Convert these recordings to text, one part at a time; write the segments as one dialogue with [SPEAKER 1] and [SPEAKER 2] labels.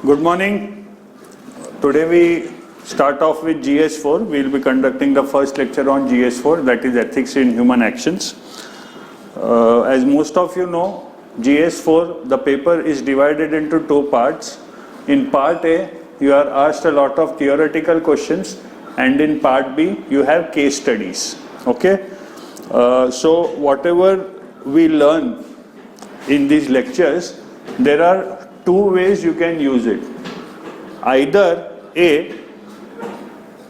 [SPEAKER 1] Good morning. Today we start off with GS4. We will be conducting the first lecture on GS4, that is Ethics in Human Actions. As most of you know, GS4, the paper is divided into two parts. In part A, you are asked a lot of theoretical questions, and in part B, you have case studies. Okay? So whatever we learn in these lectures, there are two ways you can use it. Either A,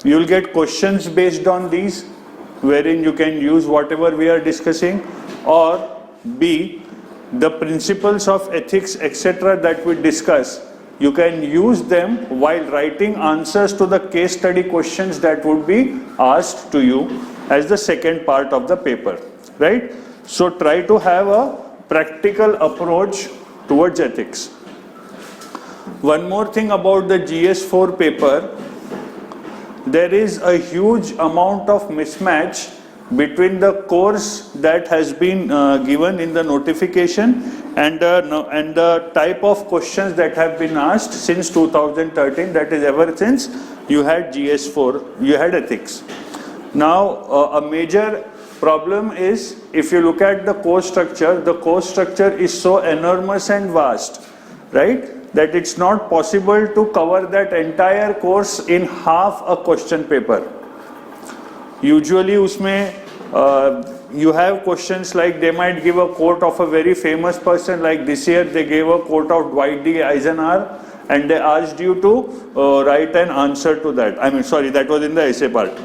[SPEAKER 1] you will get questions based on these, wherein you can use whatever we are discussing, or B, the principles of ethics, etc. that we discuss, you can use them while writing answers to the case study questions that would be asked to you as the second part of the paper, right? So try to have a practical approach towards ethics. One more thing about the GS4 paper, there is a huge amount of mismatch between the course that has been given in the notification and the type of questions that have been asked since 2013, that is ever since you had GS4, you had ethics. Now a major problem is, if you look at the course structure is so enormous and vast, right, that it's not possible to cover that entire course in half a question paper. Usually usme you have questions like they might give a quote of a very famous person, like this year they gave a quote of Dwight D. Eisenhower and they asked you to write an answer to that. That was in the essay part.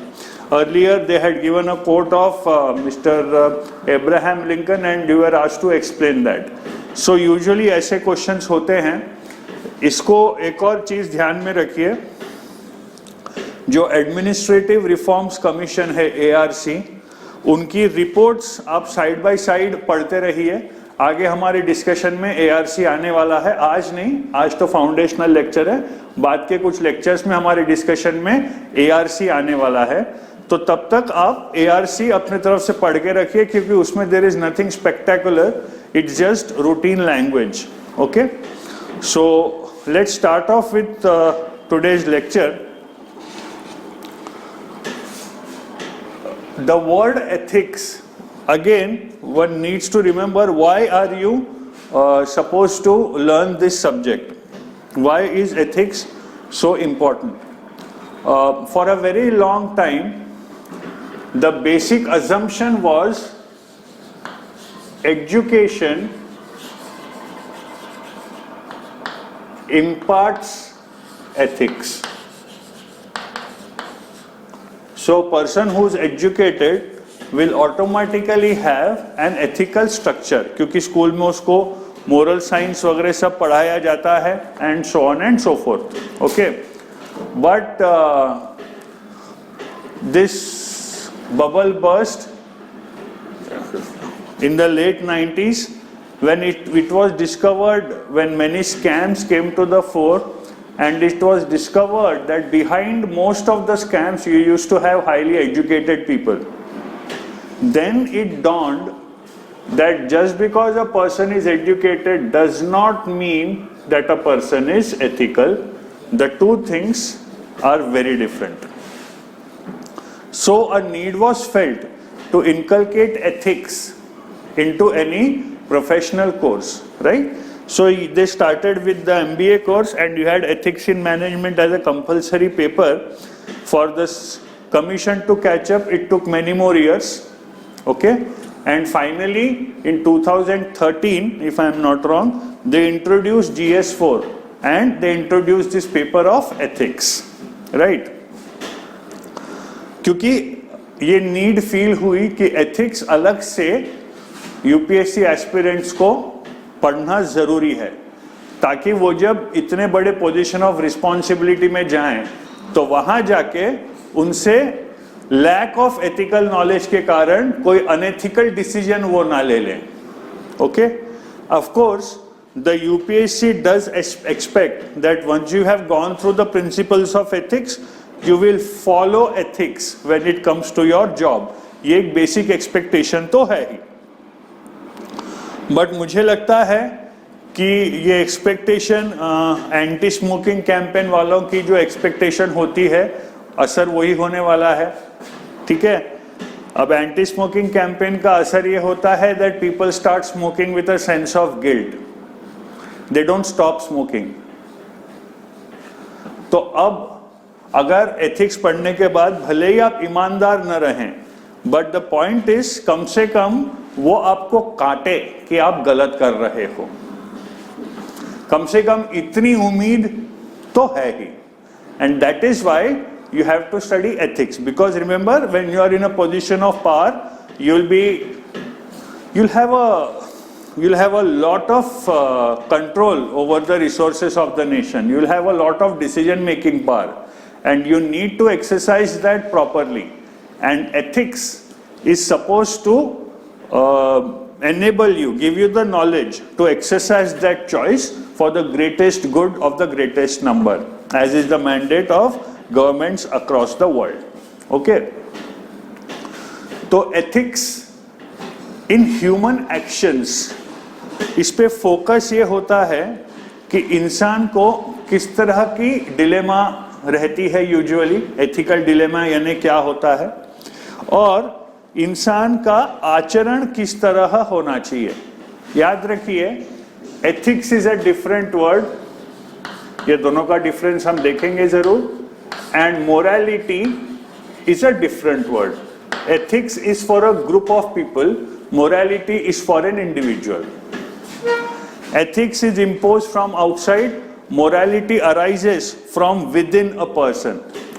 [SPEAKER 1] Earlier they had given a quote of Mr. Abraham Lincoln and you were asked to explain that. So usually ऐसे questions होते हैं. इसको एक और चीज ध्यान में रखिए, जो एडमिनिस्ट्रेटिव रिफॉर्म्स कमीशन है ARC, उनकी रिपोर्ट्स आप साइड बाय साइड पढ़ते रहिए. आगे हमारे डिस्कशन में ARC आने वाला है, आज नहीं, आज तो फाउंडेशनल लेक्चर है, बाद के कुछ लेक्चर्स में हमारे डिस्कशन में ARC आने वाला है. तो तब तक आप ARC अपने तरफ से पढ़ के रखिए, क्योंकि उसमें there is nothing spectacular, it's just routine language. Okay, so let's start off with today's lecture. The word ethics, again one needs to remember, why are you supposed to learn this subject? Why is ethics so important? For a very long time, the basic assumption was education imparts ethics. So person who is educated will automatically have an ethical structure, क्योंकि school में उसको moral science वगैरह सब पढ़ाया जाता है and so on and so forth. Okay, but this bubble burst in the late 90s when it was discovered, when many scams came to the fore, and it was discovered that behind most of the scams you used to have highly educated people. Then it dawned that just because a person is educated does not mean that a person is ethical. The two things are very different. So a need was felt to inculcate ethics into any professional course, right? So they started with the MBA course, and you had ethics in management as a compulsory paper. For this commission to catch up, it took many more years. Okay, and finally in 2013, if I am not wrong, they introduced GS4 and they introduced this paper of ethics, right? क्योंकि ये need feel हुई कि ethics अलग से UPSC aspirants को पढ़ना ज़रूरी है, ताकि वो जब इतने बड़े पोजीशन ऑफ रिस्पॉन्सिबिलिटी में जाएं तो वहाँ जाके उनसे लैक ऑफ एथिकल नॉलेज के कारण कोई अनएथिकल डिसीजन वो ना ले लें. Okay, of course the UPSC does expect that once you have gone through the principles of ethics you will follow ethics when it comes to your job. ये एक basic expectation तो है ही, but मुझे लगता है कि ये एक्सपेक्टेशन एंटी स्मोकिंग कैंपेन वालों की जो एक्सपेक्टेशन होती है असर वही होने वाला है, ठीक है। अब एंटी स्मोकिंग कैंपेन का असर ये होता है that people start smoking with a sense of guilt, they don't stop smoking. तो अब अगर एथिक्स पढ़ने के बाद भले ही आप ईमानदार न रहें, but the point is come से कम वो आपको काटे कि आप गलत कर रहे हो, कम से कम इतनी उम्मीद तो है ही। And that is why you have to study ethics, because remember when you are in a position of power you'll have a lot of control over the resources of the nation, you'll have a lot of decision making power, and you need to exercise that properly. And ethics is supposed to enable you, give you the knowledge to exercise that choice for the greatest good of the greatest number, as is the mandate of governments across the world. Okay, तो ethics in human actions, इस पे focus ये होता है कि इंसान को किस तरह की डिलेमा रहती है यूजुअली, एथिकल डिलेमा यानी क्या होता है, और इंसान का आचरण किस तरह होना चाहिए। याद रखिए ethics is a different word, ये दोनों का डिफरेंस हम देखेंगे जरूर, and morality is a different word. Ethics is for a group of people, morality is for an individual. Ethics is imposed from outside, morality arises from within a person,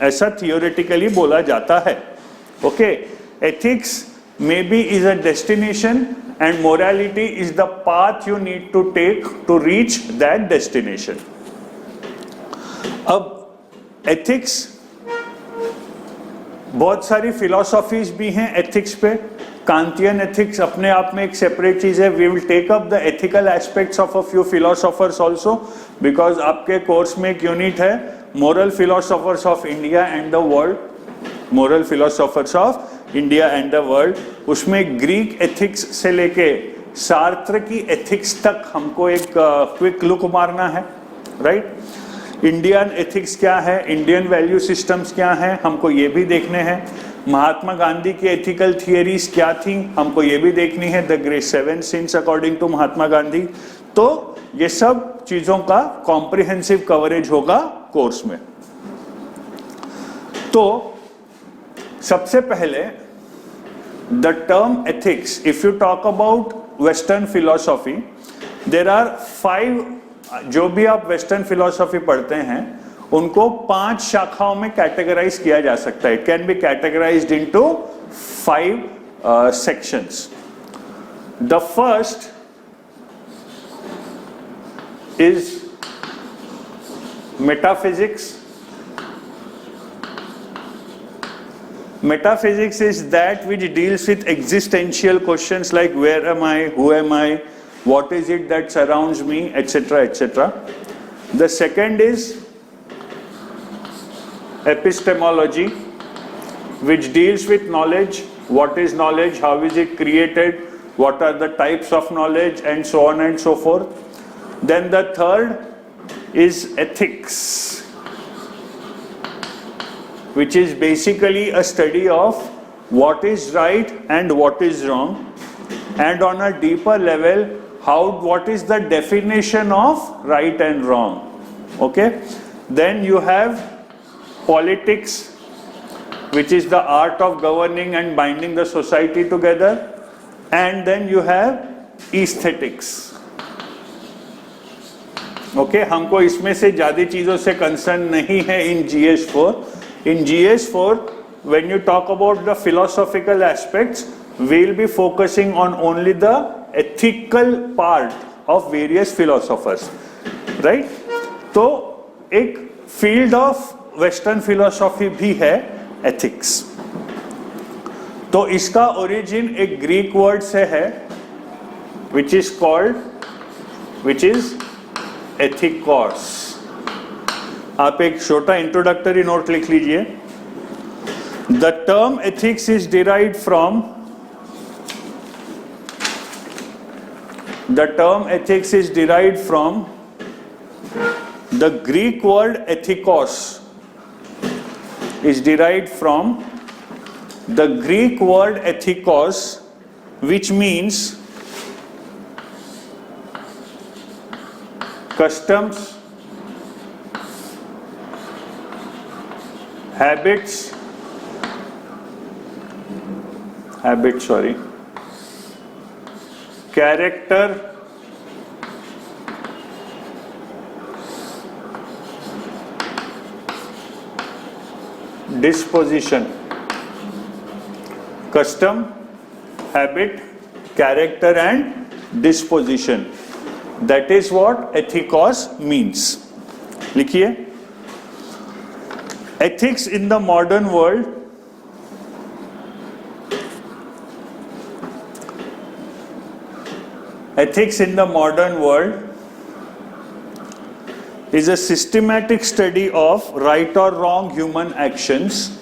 [SPEAKER 1] ऐसा theoretically बोला जाता है। Okay, ethics maybe is a destination and morality is the path you need to take to reach that destination. अब ethics, बहुत सारी philosophies भी हैं ethics पे। कांतियन एथिक्स अपने आप में एक सेपरेट चीज है। We will take up the ethical aspects of a few philosophers also, because आपके कोर्स में एक यूनिट है moral philosophers of India and the world, moral philosophers of India and the world. उसमें ग्रीक एथिक्स से लेके Sartre की ethics तक हमको एक क्विक लुक मारना है, राइट। इंडियन एथिक्स क्या है, इंडियन वैल्यू सिस्टम्स क्या हैं, हमको ये भी देखने हैं। महात्मा गांधी की एथिकल थियरीज क्या थी, हमको ये भी देखनी है, the great 7 sins according to Mahatma Gandhi. तो ये सब चीजों का कॉम्प्रिहेंसिव कवरेज होगा कोर्स में। तो सबसे पहले the term ethics, if you talk about western philosophy, there are 5, जो भी आप वेस्टर्न फिलोसॉफी पढ़ते हैं उनको 5 शाखाओं में कैटेगराइज किया जा सकता है। It can be categorised into 5 sections. The first is metaphysics. Metaphysics is that which deals with existential questions like where am I, who am I, what is it that surrounds me, etc., etc. The second is epistemology, which deals with knowledge. What is knowledge, how is it created, what are the types of knowledge, and so on and so forth. Then the third is ethics, which is basically a study of what is right and what is wrong, and on a deeper level what is the definition of right and wrong. Okay, then you have politics, which is the art of governing and binding the society together, and then you have aesthetics. Okay, हमको इसमें से ज़्यादा चीज़ों से concern नहीं है in GS4. In GS4, when you talk about the philosophical aspects, we'll be focusing on only the ethical part of various philosophers, right? तो एक field of Western philosophy भी है ethics. तो इसका origin एक Greek word से है, which is ethikos. आप एक छोटा इंट्रोडक्टरी नोट लिख लीजिए। The term ethics is derived from The term ethics is derived from the Greek word ethikos. Is derived from the Greek word ethikos, which means customs, habits, character, disposition. Custom, habit, character and disposition. That is what ethikos means. लिखिए, ethics in the modern world is a systematic study of right or wrong human actions.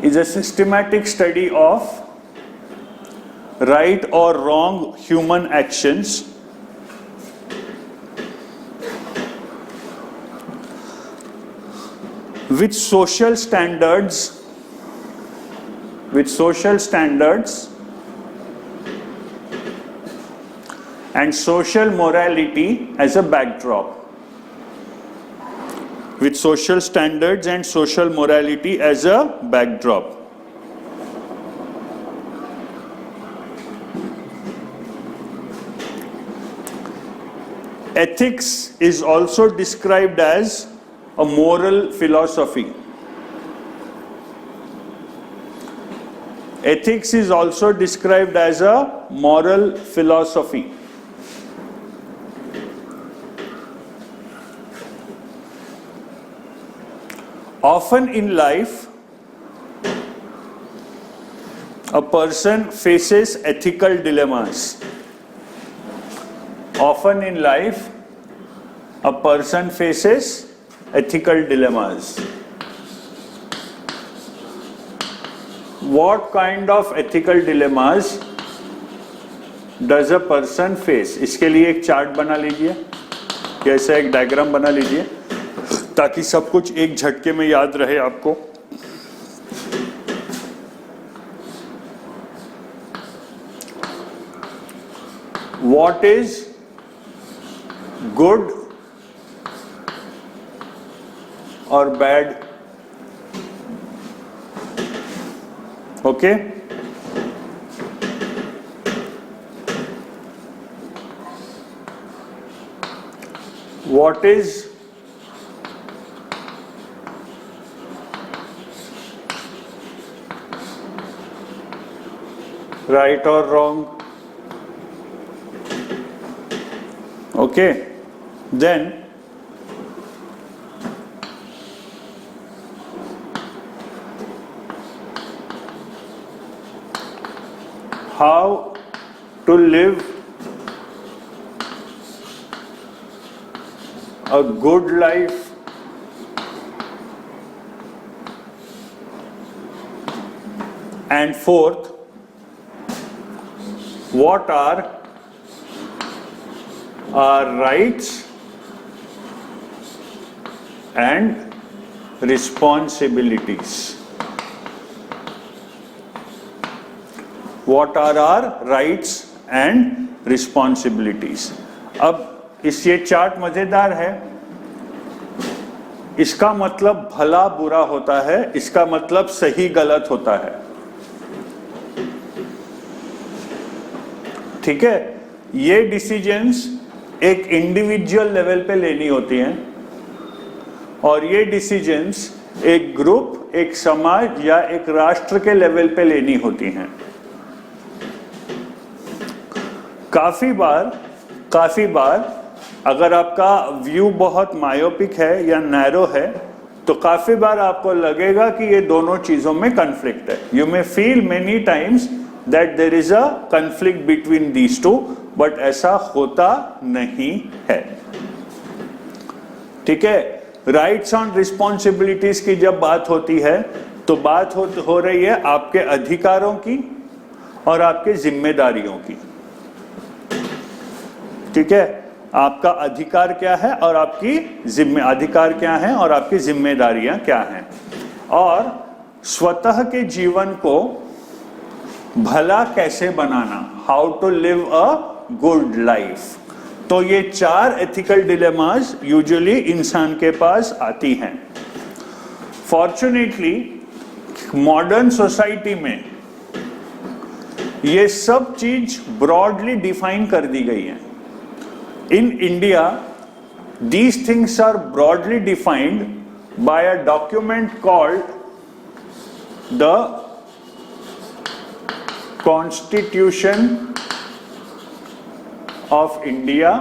[SPEAKER 1] Is a systematic study of right or wrong human actions with social standards and social morality as a backdrop. With social standards and social morality as a backdrop. Ethics is also described as a moral philosophy. Ethics is also described as a moral philosophy. Often in life, a person faces ethical dilemmas. Often in life, a person faces ethical dilemmas. What kind of ethical dilemmas does a person face? इसके लिए एक chart बना लीजिए, कैसा एक diagram बना लीजिए, ताकि सब कुछ एक झटके में याद रहे आपको. What is good or bad? Okay? What is right or wrong? Okay, then how to live a good life and fourth, what are our rights and responsibilities? What are our rights and responsibilities? अब इस ये chart मजेदार है. इसका मतलब भला बुरा होता है, इसका मतलब सही गलत होता है. ठीक है, ये डिसीजंस एक इंडिविजुअल लेवल पे लेनी होती हैं और ये डिसीजंस एक ग्रुप, एक समाज या एक राष्ट्र के लेवल पे लेनी होती हैं. काफी बार अगर आपका व्यू बहुत मायोपिक है या नैरो है तो काफी बार आपको लगेगा कि ये दोनों चीजों में कॉन्फ्लिक्ट है. You may feel many times that there is a conflict between these two, but ऐसा होता नहीं है. ठीक है, राइट्स ऑन रिस्पॉन्सिबिलिटीज की जब बात होती है तो बात हो रही है आपके अधिकारों की और आपके जिम्मेदारियों की। ठीक है, आपका अधिकार क्या है और आपकी अधिकार क्या है और आपकी जिम्मेदारियां क्या हैं, और स्वतः के जीवन को भला कैसे बनाना, how to live a good life. तो ये 4 एथिकल डिलेमास यूजुअली इंसान के पास आती हैं। फॉर्चुनेटली मॉडर्न सोसाइटी में ये सब चीज ब्रॉडली डिफाइन कर दी गई है। In India these things are broadly defined by a document called the Constitution of India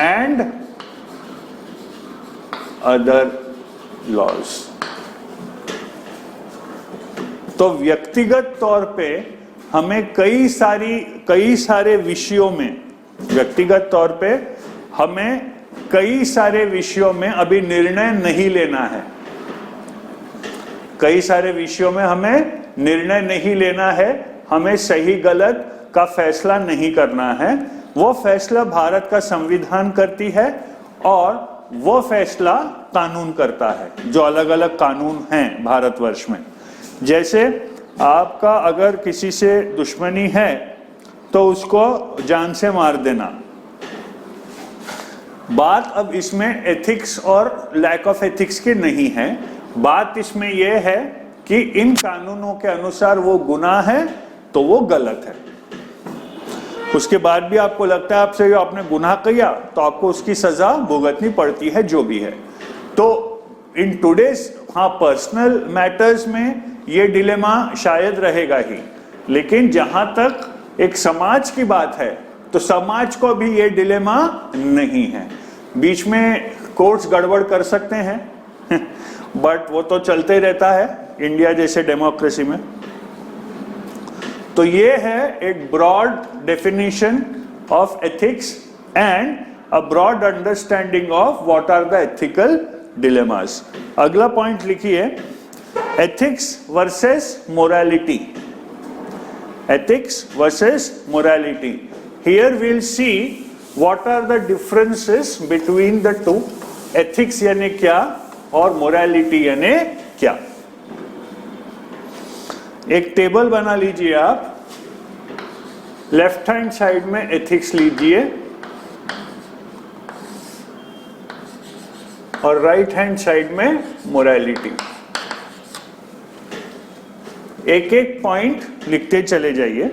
[SPEAKER 1] and other laws। तो व्यक्तिगत तौर पे हमें कई सारे विषयों में, व्यक्तिगत तौर पे हमें कई सारे विषयों में अभी निर्णय नहीं लेना है। कई सारे विषयों में हमें निर्णय नहीं लेना है, हमें सही गलत का फैसला नहीं करना है। वो फैसला भारत का संविधान करती है और वो फैसला कानून करता है, जो अलग अलग कानून हैं भारतवर्ष में। जैसे आपका अगर किसी से दुश्मनी है तो उसको जान से मार देना। बात अब इसमें एथिक्स और लैक ऑफ एथिक्स की नहीं है, बात इसमें यह है कि इन कानूनों के अनुसार वो गुनाह है तो वो गलत है। उसके बाद भी आपको लगता है आपसे आपने गुनाह किया तो आपको उसकी सजा भुगतनी पड़ती है, जो भी है। तो इन टुडेज पर्सनल मैटर्स में ये डिलेमा शायद रहेगा ही, लेकिन जहां तक एक समाज की बात है तो समाज को भी ये डिलेमा नहीं है। बीच में कोर्ट्स गड़बड़ कर सकते हैं बट वो तो चलते रहता है इंडिया जैसे डेमोक्रेसी में। तो ये है एक broad definition of ethics and a broad understanding of what are the ethical dilemmas. अगला पॉइंट लिखिए, ethics versus morality. Ethics versus morality. Here we will see what are the differences between the two. Ethics यानी क्या और morality यानी क्या। एक table बना लीजिए आप, लेफ्ट हैंड साइड में एथिक्स लीजिए और राइट हैंड साइड में मोरालिटी। एक एक पॉइंट लिखते चले जाइए।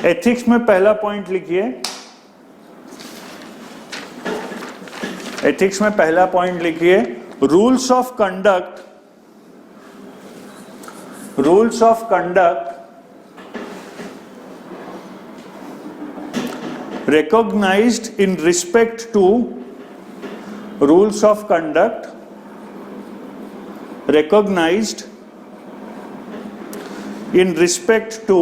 [SPEAKER 1] एथिक्स में पहला पॉइंट लिखिए। एथिक्स में पहला पॉइंट लिखिए, rules of conduct. Rules of conduct recognized in respect to rules of conduct recognized in respect to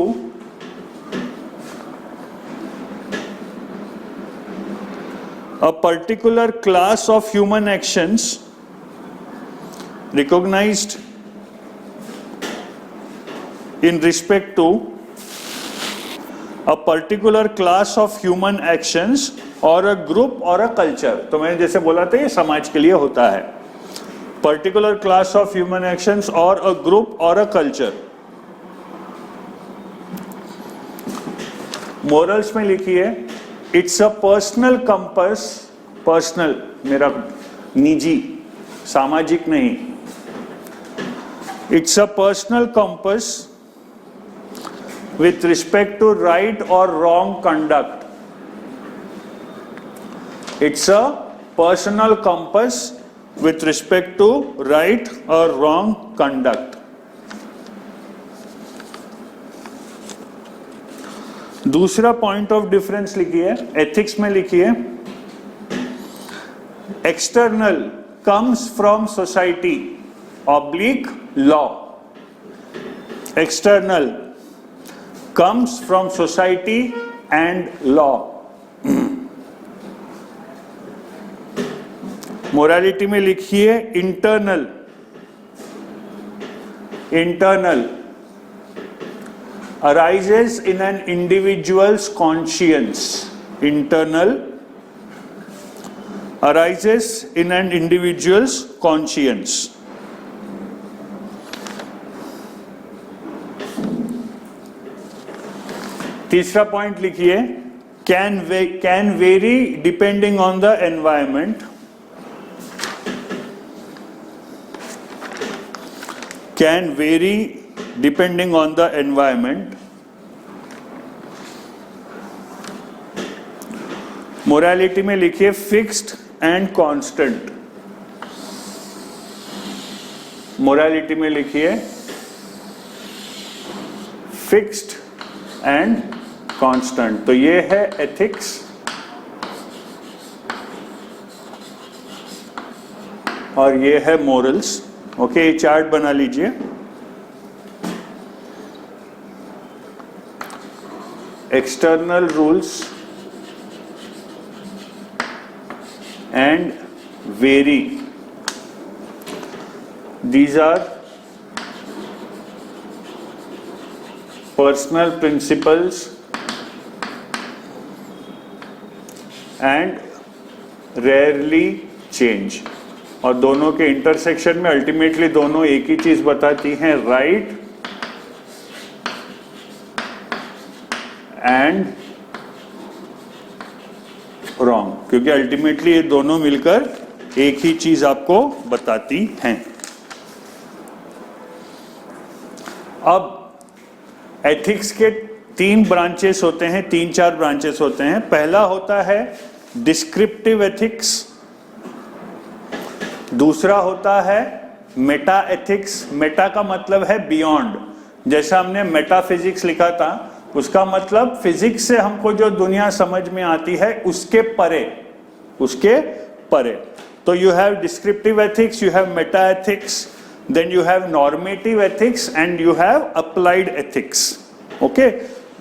[SPEAKER 1] a particular class of human actions, recognized in respect to a particular class of human actions or a group or a culture। तो मैंने जैसे बोला था ये समाज के लिए होता है। particular class of human actions or a group or a culture। morals में लिखिए, it's a personal compass। personal मेरा निजी, सामाजिक नहीं। it's a personal compass with respect to right or wrong conduct। It's a personal compass with respect to right or wrong conduct। दूसरा point of difference लिखिए, ethics में लिखिए, external comes from society oblique law। external comes from society and law। Morality में लिखिए, internal internal, arises in an individual's conscience. Internal arises in an individual's conscience. तीसरा point लिखिए, can vary depending on the environment. Can vary depending on the environment. Morality में लिखिए fixed and constant. Morality में लिखिए fixed and constant. तो ये है ethics. और ये है मोरल्स. ओके, ये चार्ट बना लीजिए. External rules and vary. These are personal principles and rarely change. और दोनों के इंटरसेक्शन में अल्टीमेटली दोनों एक ही चीज बताती हैं, राइट एंड रॉन्ग. क्योंकि अल्टीमेटली ये दोनों मिलकर एक ही चीज आपको बताती हैं. अब एथिक्स के 3 ब्रांचेस होते हैं, 3-4 ब्रांचेस होते हैं. पहला होता है डिस्क्रिप्टिव एथिक्स. दूसरा होता है मेटा एथिक्स. मेटा का मतलब है बियॉन्ड. जैसा हमने मेटाफिजिक्स लिखा था, उसका मतलब फिजिक्स से हमको जो दुनिया समझ में आती है उसके परे, उसके परे. तो you have descriptive ethics, you have meta ethics, then you have normative ethics and you have applied ethics. Okay,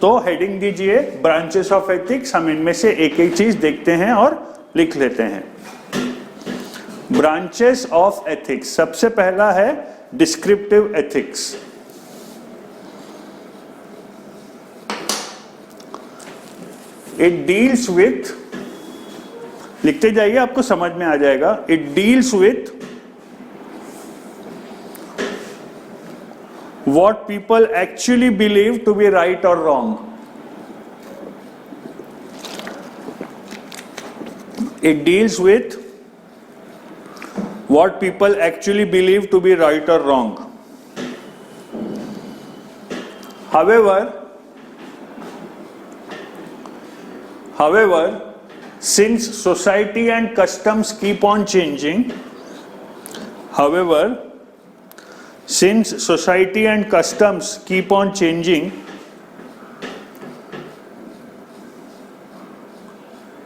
[SPEAKER 1] तो हेडिंग दीजिए ब्रांचेस ऑफ एथिक्स. हम इनमें से एक एक चीज देखते हैं और लिख लेते हैं. Branches of ethics. सबसे पहला है descriptive ethics. It deals with, लिखते जाइए आपको समझ में आ जाएगा. It deals with what people actually believe to be right or wrong. It deals with what people actually believe to be right or wrong. However, since society and customs keep on changing,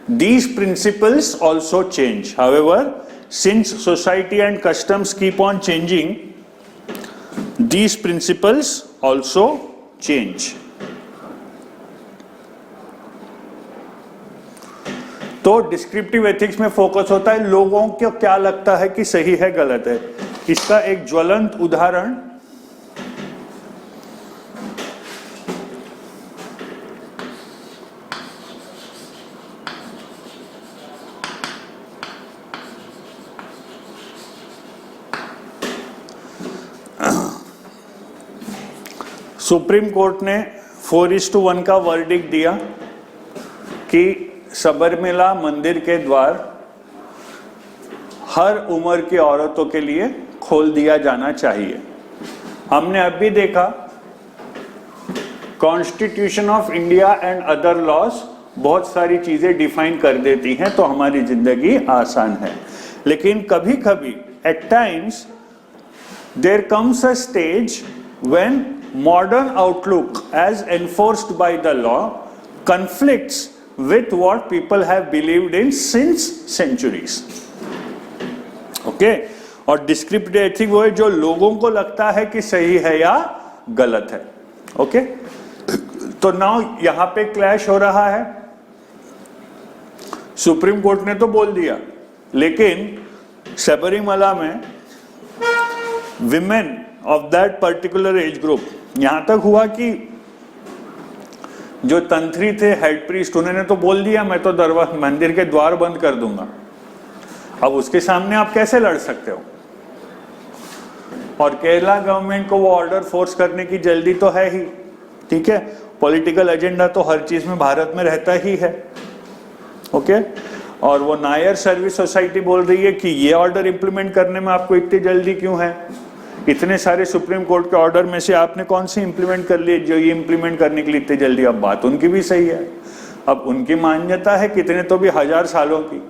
[SPEAKER 1] these principles also change. However, since society and customs keep on changing, these principles also change. तो descriptive ethics में focus होता है लोगों को क्या लगता है कि सही है गलत है. इसका एक ज्वलंत उदाहरण सुप्रीम कोर्ट ने 4:1 का वर्डिक्ट दिया कि सबरमला मंदिर के द्वार हर उम्र की औरतों के लिए खोल दिया जाना चाहिए. हमने अभी देखा constitution of India and other laws बहुत सारी चीजें डिफाइन कर देती हैं, तो हमारी जिंदगी आसान है. लेकिन कभी कभी at times there comes a stage when modern outlook as enforced by the law conflicts with what people have believed in since centuries. Okay, और डिस्क्रिप्टिव एथिक वो है जो लोगों को लगता है कि सही है या गलत है. ओके, तो नाउ यहां पे क्लैश हो रहा है. सुप्रीम कोर्ट ने तो बोल दिया, लेकिन सबरीमला में women of that particular age group. यहां तक हुआ कि जो तंत्री थे, हेड प्रीस्ट, उन्होंने तो बोल दिया मैं तो दरवाजा मंदिर के द्वार बंद कर दूंगा। अब उसके सामने आप कैसे लड़ सकते हो? और केरला गवर्नमेंट को वो ऑर्डर फोर्स करने की जल्दी तो है ही, ठीक है, पॉलिटिकल एजेंडा तो हर चीज में भारत में रहता ही है, ओके। और वो नायर सर्विस सोसाइटी बोल रही है कि ये ऑर्डर इंप्लीमेंट करने में आपको इतनी जल्दी क्यों है? इतने सारे सुप्रीम कोर्ट के ऑर्डर में से आपने कौन सी इंप्लीमेंट कर लिए जो ये इंप्लीमेंट करने के लिए इतनी जल्दी? अब बात उनकी भी सही है। अब उनकी मान्यता है कितने तो भी 1000 सालों की,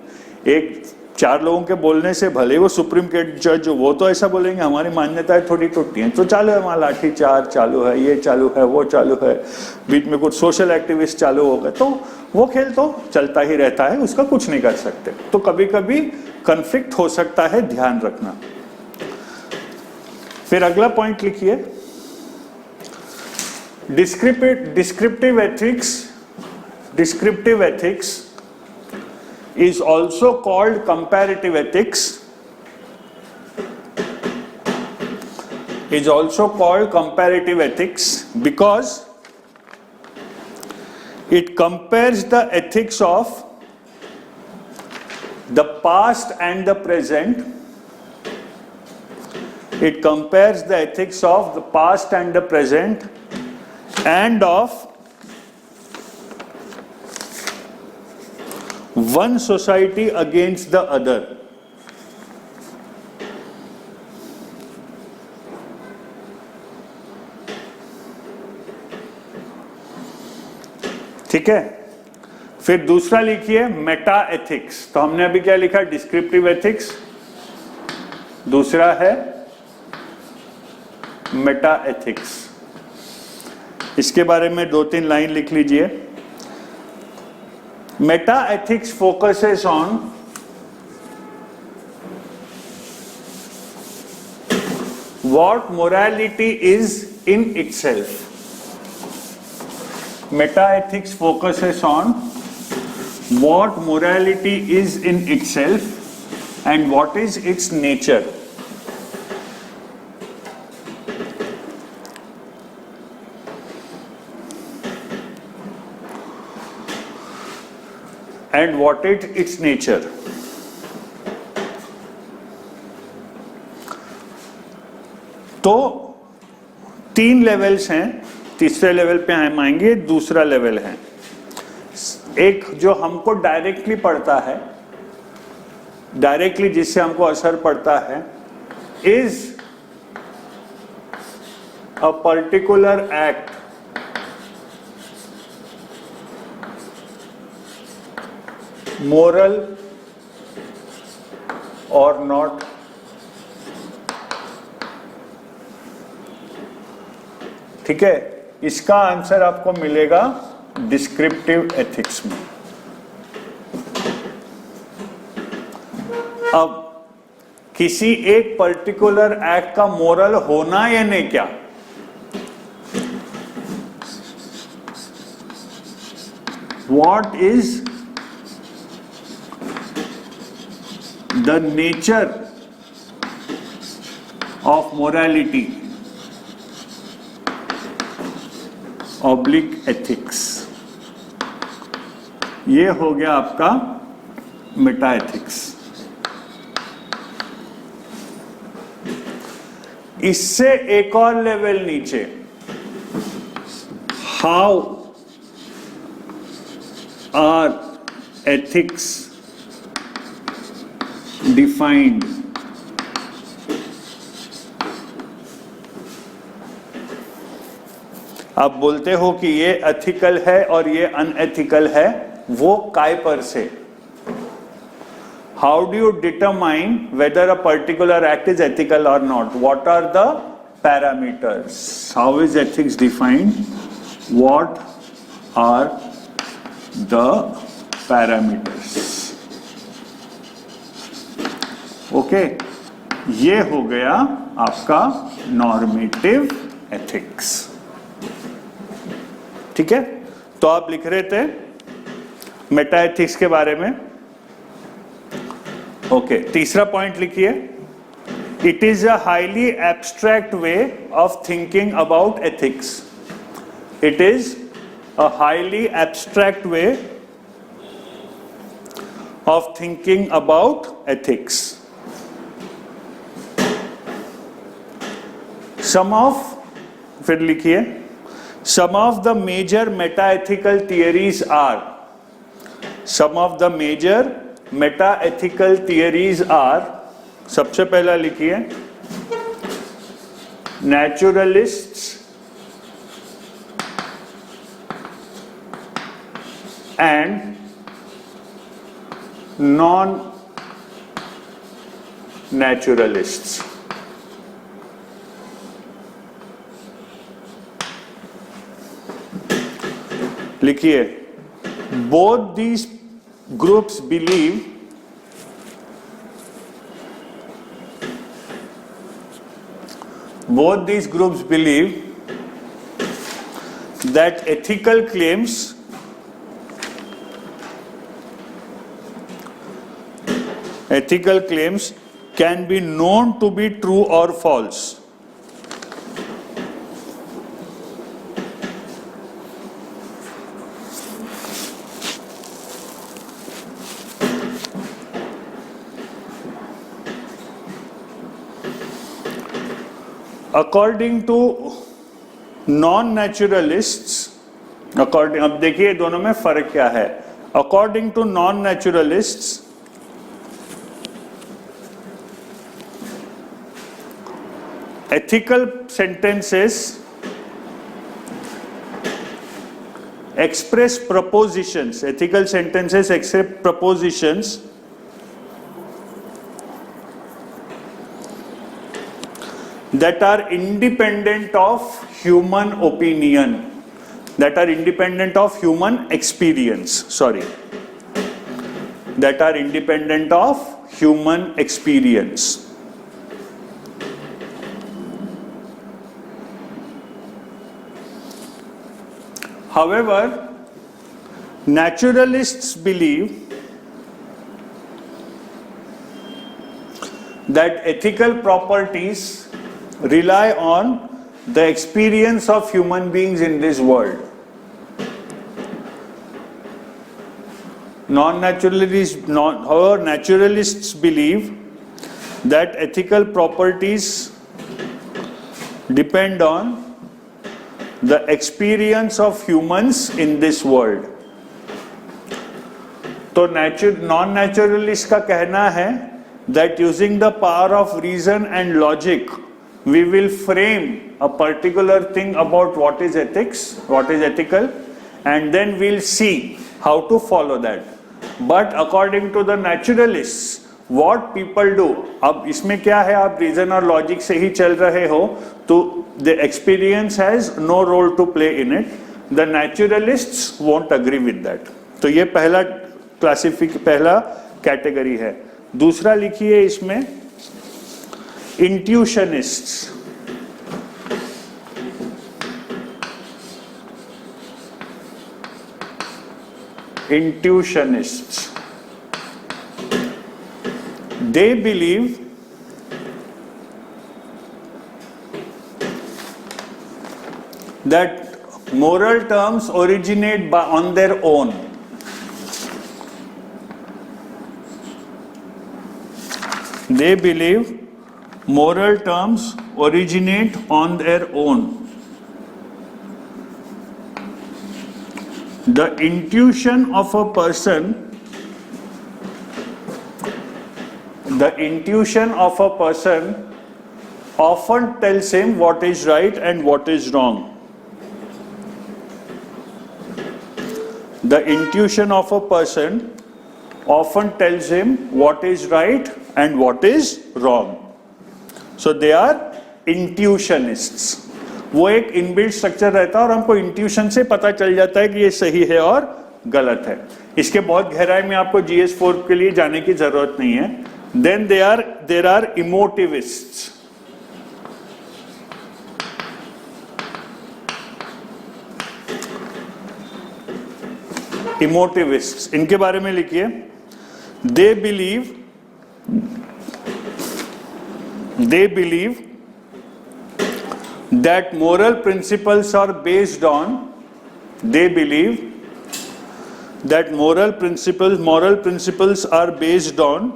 [SPEAKER 1] एक 4 लोगों के बोलने से भले वो सुप्रीम कोर्ट जज, वो तो ऐसा बोलेंगे हमारी मान्यताएं थोड़ी टूटती हैं, तो चालू है वहां लाठी चार्ज चालू है, ये चालू है, वो चालू है, बीच में कुछ सोशल एक्टिविस्ट चालू हो गए, तो वो खेल तो चलता ही रहता है, उसका कुछ नहीं कर सकते। तो कभी कभी कन्फ्लिक्ट हो सकता है, ध्यान रखना। फिर अगला पॉइंट लिखिए, descriptive ethics is also called comparative ethics, because it compares the ethics of the past and the present. It compares the ethics of the past and the present and of one society against the other. ठीक है। फिर दूसरा लिखिए Meta ethics. तो हमने अभी क्या लिखा? डिस्क्रिप्टिव एथिक्स, दूसरा है मेटा एथिक्स। इसके बारे में 2-3 लाइन लिख लीजिए। Meta ethics focuses on what morality is in itself. Meta ethics focuses on what morality is in itself and what is its nature. And what is its nature. तो 3 levels हैं, तीसरे level पे हम आएंगे, दूसरा level है एक जो हमको डायरेक्टली पड़ता है, डायरेक्टली जिससे हमको असर पड़ता है, is a particular act moral or not. ठीक है, इसका आंसर आपको मिलेगा डिस्क्रिप्टिव एथिक्स में। अब किसी एक पर्टिकुलर एक्ट का मोरल होना या नहीं, क्या what is the nature of morality oblique ethics, ये हो गया आपका मेटा एथिक्स। इससे एक और लेवल नीचे, हाउ आर एथिक्स डिफाइंड। आप बोलते हो कि ये एथिकल है और ये अनएथिकल है, वो काय पर से? How do you determine whether a particular act is ethical और not? What are the parameters? How is ethics defined? What are the parameters? Okay, ये हो गया आपका नॉर्मेटिव एथिक्स। ठीक है, तो आप लिख रहे थे मेटा एथिक्स के बारे में। ओके, तीसरा पॉइंट लिखिए, It is a highly abstract way of thinking about ethics. It is a highly abstract way of thinking about ethics. फिर लिखिए, some of the major meta-ethical theories are, some of the major meta-ethical theories are, सबसे पहला लिखिए, naturalists and non-naturalists. लिखिए, both these groups believe that ethical claims can be known to be true or false. According to non-naturalists, अब देखिए दोनों में फर्क क्या है. According to non-naturalists, ethical sentences express propositions. Ethical sentences express propositions that are independent of human opinion, that are independent of human experience. That are independent of human experience. However, naturalists believe that ethical properties rely on the experience of human beings in this world. However, naturalists believe that ethical properties depend on the experience of humans in this world. तो non-naturalist का कहना है that using the power of reason and logic, we will frame a particular thing about what is ethics, what is ethical, and then we'll see how to follow that. But according to the naturalists, what people do, अब इसमें क्या है, आप reason और logic से ही चल रहे हो, तो the experience has no role to play in it. The naturalists won't agree with that. तो ये पहला कैटेगरी है. दूसरा लिखिए इसमें intuitionists. They believe that moral terms originate on their own. They believe moral terms originate on their own. The intuition of a person often tells him what is right and what is wrong. The intuition of a person often tells him what is right and what is wrong. So they are intuitionists. वो एक inbuilt structure रहता है और हमको intuition से पता चल जाता है कि ये सही है और गलत है. इसके बहुत गहराई में आपको GS4 के लिए जाने की जरूरत नहीं है. Then there are emotivists. Emotivists, इनके बारे में लिखिए. They believe they believe that moral principles are based on, they believe that moral principles are based on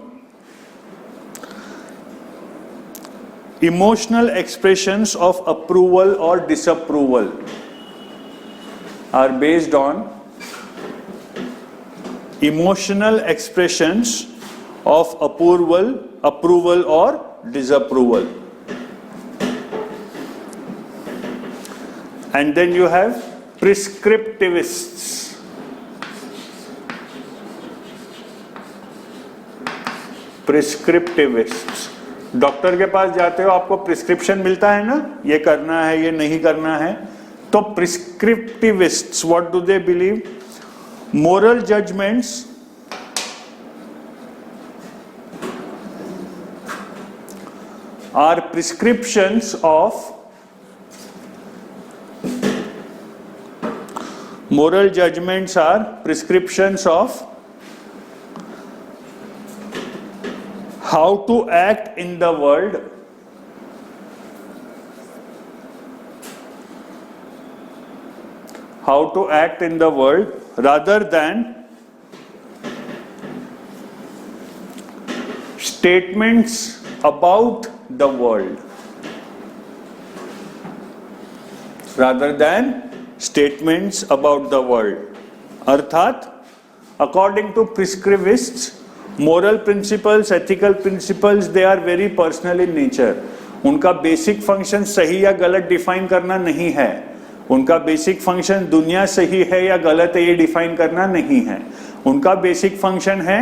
[SPEAKER 1] emotional expressions of approval or disapproval, are based on emotional expressions of approval or disapproval. And then you have prescriptivists. Prescriptivists, doctor के पास जाते हो, आपको prescription मिलता है ना, ये करना है, ये नहीं करना है. तो prescriptivists, what do they believe? Moral judgments are prescriptions of moral judgments are prescriptions of how to act in the world, rather than statements about the world, अर्थात according to prescriptivists, moral principles, ethical principles, they are very personal in nature. उनका basic function सही या गलत define करना नहीं है. उनका basic function दुनिया सही है या गलत है ये डिफाइन करना नहीं है. उनका बेसिक फंक्शन है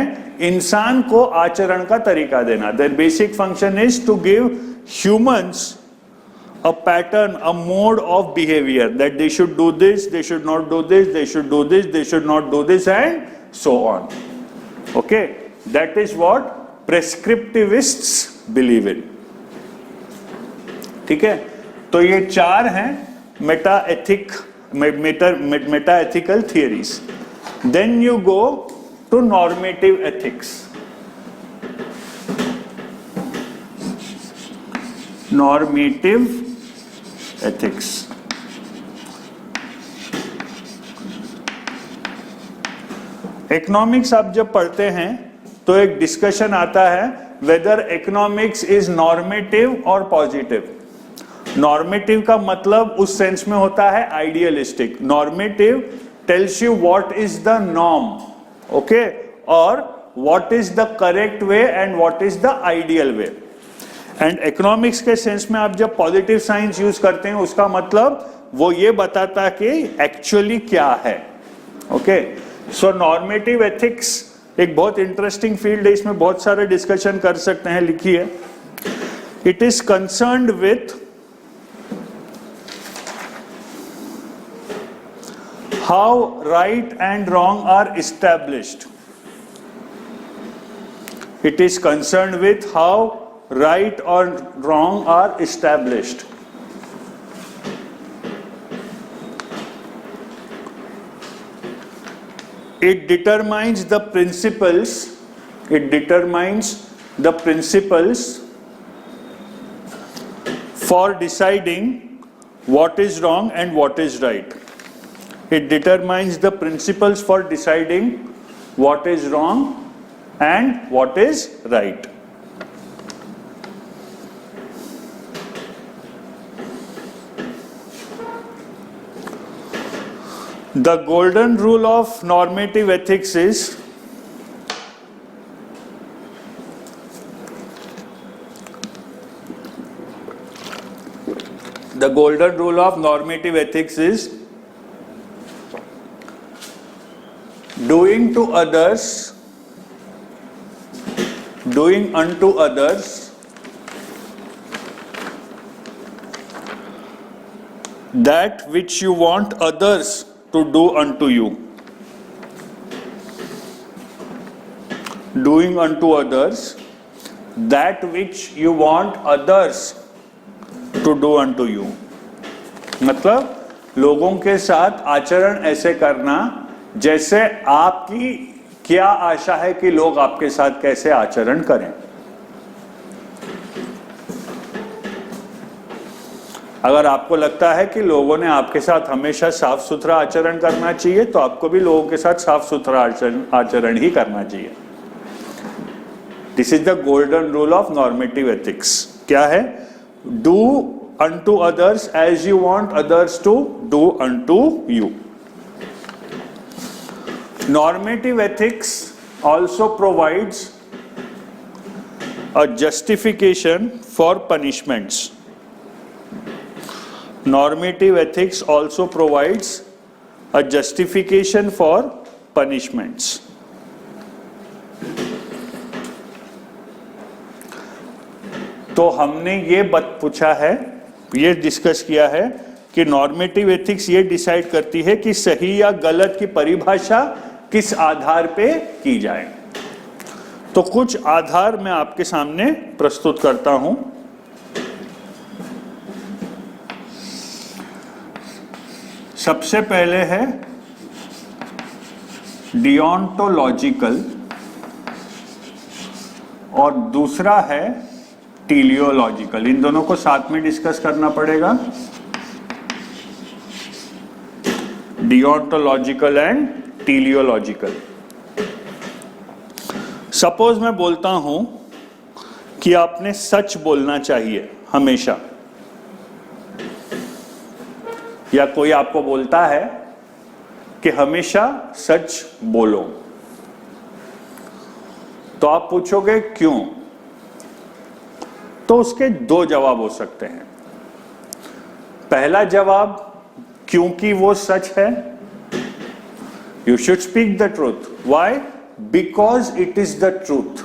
[SPEAKER 1] इंसान को आचरण का तरीका देना. Their basic function is to give humans a pattern, a mode of behavior, that they should do this, they should not do this, they should do this, they should not do this, and so on. Okay, that is what prescriptivists believe in. ठीक है, तो ये चार हैं Meta ethical theories. Then you go to normative ethics. Normative ethics. Economics आप जब पढ़ते हैं तो एक डिस्कशन आता है वेदर इकोनॉमिक्स इज नॉर्मेटिव और पॉजिटिव. नॉर्मेटिव का मतलब उस सेंस में होता है idealistic. Normative tells you what is the norm, okay, और what is the correct way and what is the ideal way. And economics के सेंस में आप जब पॉजिटिव साइंस यूज करते हैं उसका मतलब वो ये बताता है कि एक्चुअली क्या है. ओके, सो नॉर्मेटिव एथिक्स एक बहुत इंटरेस्टिंग फील्ड है, इसमें बहुत सारे डिस्कशन कर सकते हैं. लिखिए, it is concerned with how right and wrong are established. It is concerned with how right or wrong are established. It determines the principles for deciding what is wrong and what is right. It determines the principles for deciding what is wrong and what is right. The golden rule of normative ethics is doing unto others that which you want others to do unto you. Doing unto others that which you want others to do unto you. मतलब लोगों के साथ आचरण ऐसे करना जैसे आपकी क्या आशा है कि लोग आपके साथ कैसे आचरण करें. अगर आपको लगता है कि लोगों ने आपके साथ हमेशा साफ सुथरा आचरण करना चाहिए, तो आपको भी लोगों के साथ साफ सुथरा आचरण ही करना चाहिए। This is the golden rule of normative ethics. क्या है? Do unto others as you want others to do unto you. Normative ethics also provides a justification for punishments. Normative ethics also provides a justification for punishments. तो हमने ये पूछा है, ये discuss किया है कि नॉर्मेटिव एथिक्स ये डिसाइड करती है कि सही या गलत की परिभाषा किस आधार पे की जाए। तो कुछ आधार मैं आपके सामने प्रस्तुत करता हूं। सबसे पहले है डिओंटोलॉजिकल और दूसरा है टीलियोलॉजिकल। इन दोनों को साथ में डिस्कस करना पड़ेगा, डिओंटोलॉजिकल एंड टीलियोलॉजिकल। सपोज मैं बोलता हूं कि आपने सच बोलना चाहिए हमेशा, या कोई आपको बोलता है कि हमेशा सच बोलो, तो आप पूछोगे क्यों? तो उसके दो जवाब हो सकते हैं। पहला जवाब, क्योंकि वो सच है, you should speak the truth. Why? Because it is the truth.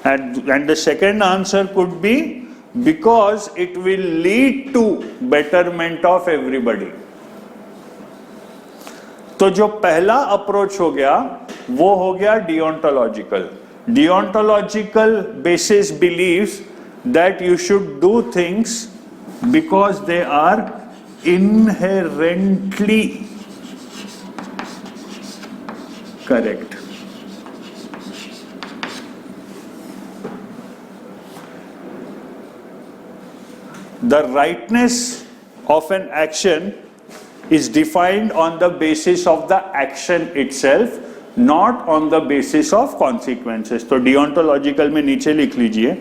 [SPEAKER 1] And the second answer could be because it will lead to betterment of everybody. तो जो पहला अप्रोच हो गया वो हो गया deontological. Deontological basis believes that you should do things because they are inherently correct. The rightness of an action is defined on the basis of the action itself, not on the basis of consequences. तो deontological में नीचे लिख लीजिए,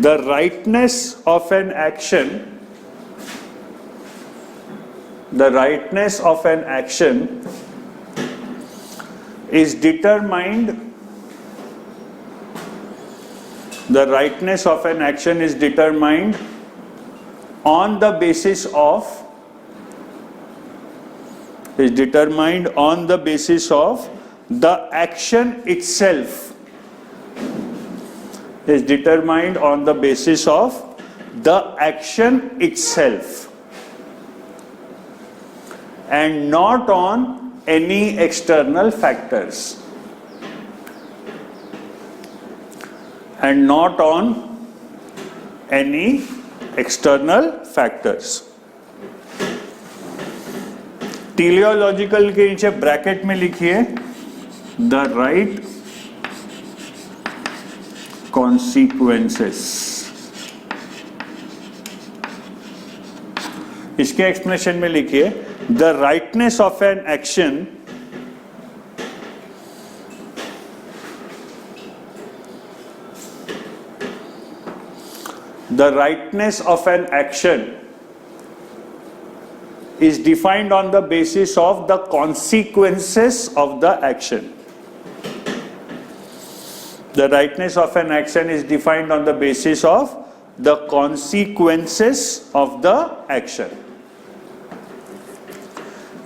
[SPEAKER 1] the rightness of an action, the rightness of an action is determined, the rightness of an action is determined on the basis of, is determined on the basis of the action itself, is determined on the basis of the action itself, and not on any external factors, and not on any external factors. टीलियोलॉजिकल के नीचे bracket में लिखिए the right consequences. इसके explanation में लिखिए the rightness of an action the rightness of an action is defined on the basis of the consequences of the action. The rightness of an action is defined on the basis of the consequences of the action.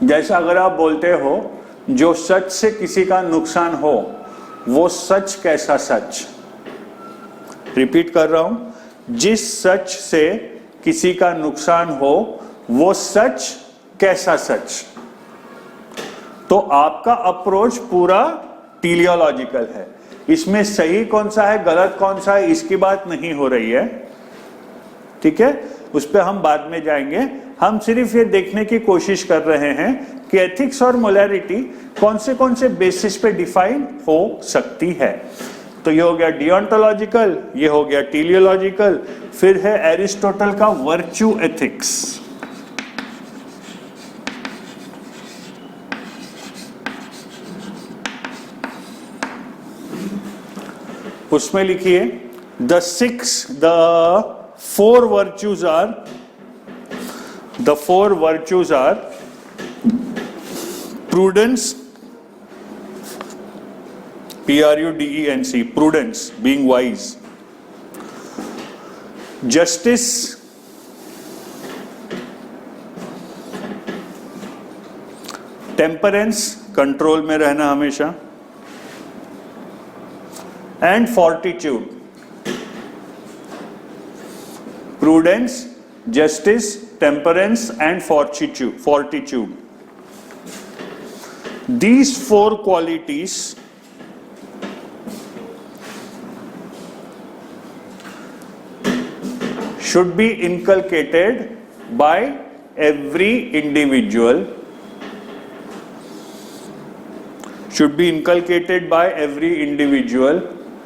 [SPEAKER 1] जैसा अगर आप बोलते हो जो सच से किसी का नुकसान हो वो सच कैसा सच। रिपीट कर रहा हूं, जिस सच से किसी का नुकसान हो वो सच कैसा सच। तो आपका अप्रोच पूरा टीलियोलॉजिकल है। इसमें सही कौन सा है गलत कौन सा है इसकी बात नहीं हो रही है, ठीक है, उस पर हम बाद में जाएंगे। हम सिर्फ ये देखने की कोशिश कर रहे हैं कि एथिक्स और मोरालिटी कौन से बेसिस पे डिफाइन हो सकती है। तो ये हो गया डियोंटोलॉजिकल, ये हो गया टीलियोलॉजिकल। फिर है एरिस्टोटल का वर्च्यू एथिक्स। उसमें लिखिए the four virtues are prudence, P-R-U-D-E-N-C, prudence, being wise, justice, temperance, control में रहना हमेशा, and fortitude. Prudence, justice, temperance and fortitude. These four qualities should be inculcated by every individual,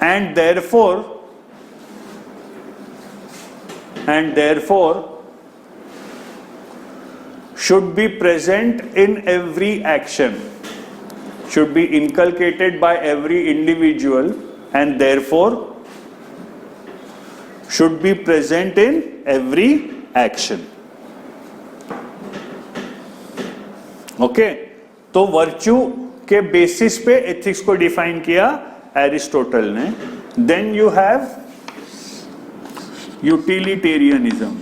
[SPEAKER 1] and therefore should be present in every action, should be inculcated by every individual and therefore should be present in every action. Okay, तो virtue के basis पे ethics को define किया Aristotle ने। Then you have utilitarianism,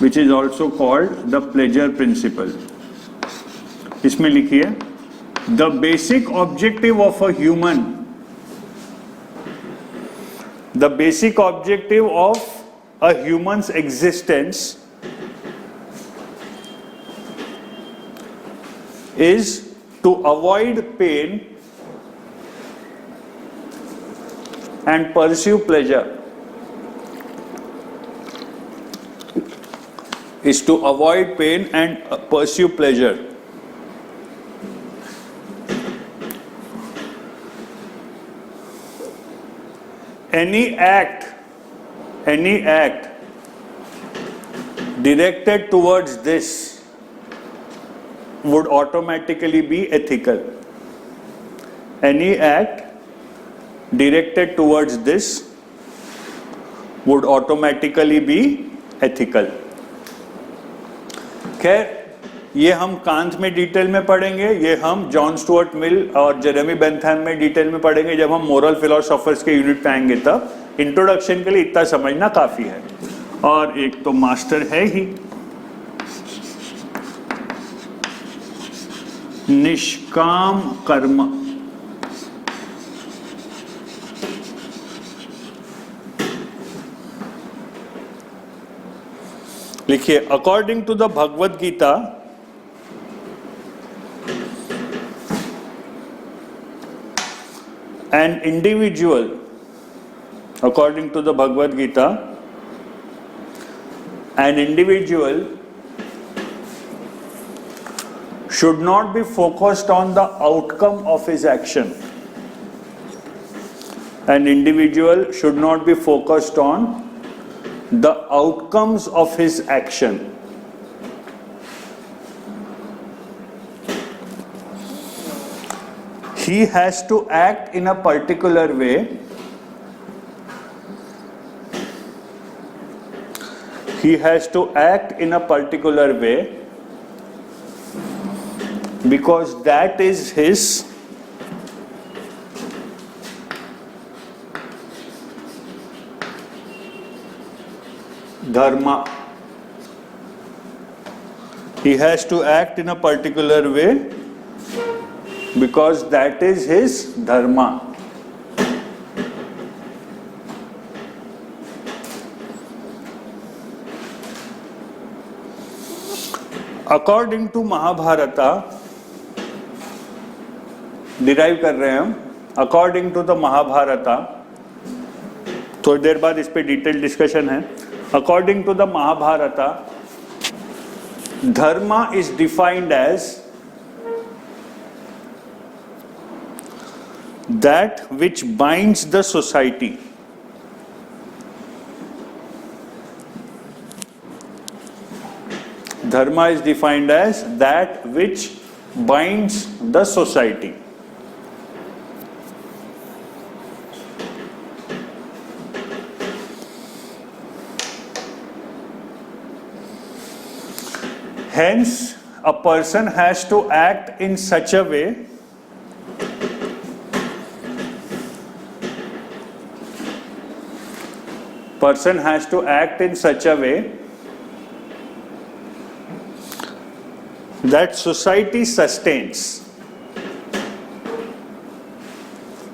[SPEAKER 1] which is also called the pleasure principle. इसमें लिखिए the basic objective of a human, the basic objective of a human's existence is to avoid pain and pursue pleasure. Is to avoid pain and pursue pleasure. Any act directed towards this would automatically be ethical. Any act directed towards this would automatically be ethical. खैर, ये हम can't में detail में पढ़ेंगे, ये हम John Stuart Mill और Jeremy Bentham में डिटेल में पढ़ेंगे जब हम मोरल फिलोसोफर्स के यूनिट पे आएंगे। तब इंट्रोडक्शन के लिए इतना समझना काफी है। और एक तो मास्टर है ही, निष्काम कर्म। लिखिए according to the Bhagavad Gita an individual, according to the Bhagavad Gita, an individual should not be focused on the outcome of his action. An individual should not be focused on the outcomes of his action. He has to act in a particular way because that is his dharma. He has to act in a particular way because that is his dharma. According to Mahabharata, derive कर रहे हैं हम, according to the महाभारता, थोड़ी देर बाद इस पे detail discussion है। According to the Mahabharata, dharma is defined as that which binds the society. Dharma is defined as that which binds the society. Hence, a person has to act in such a way that society sustains.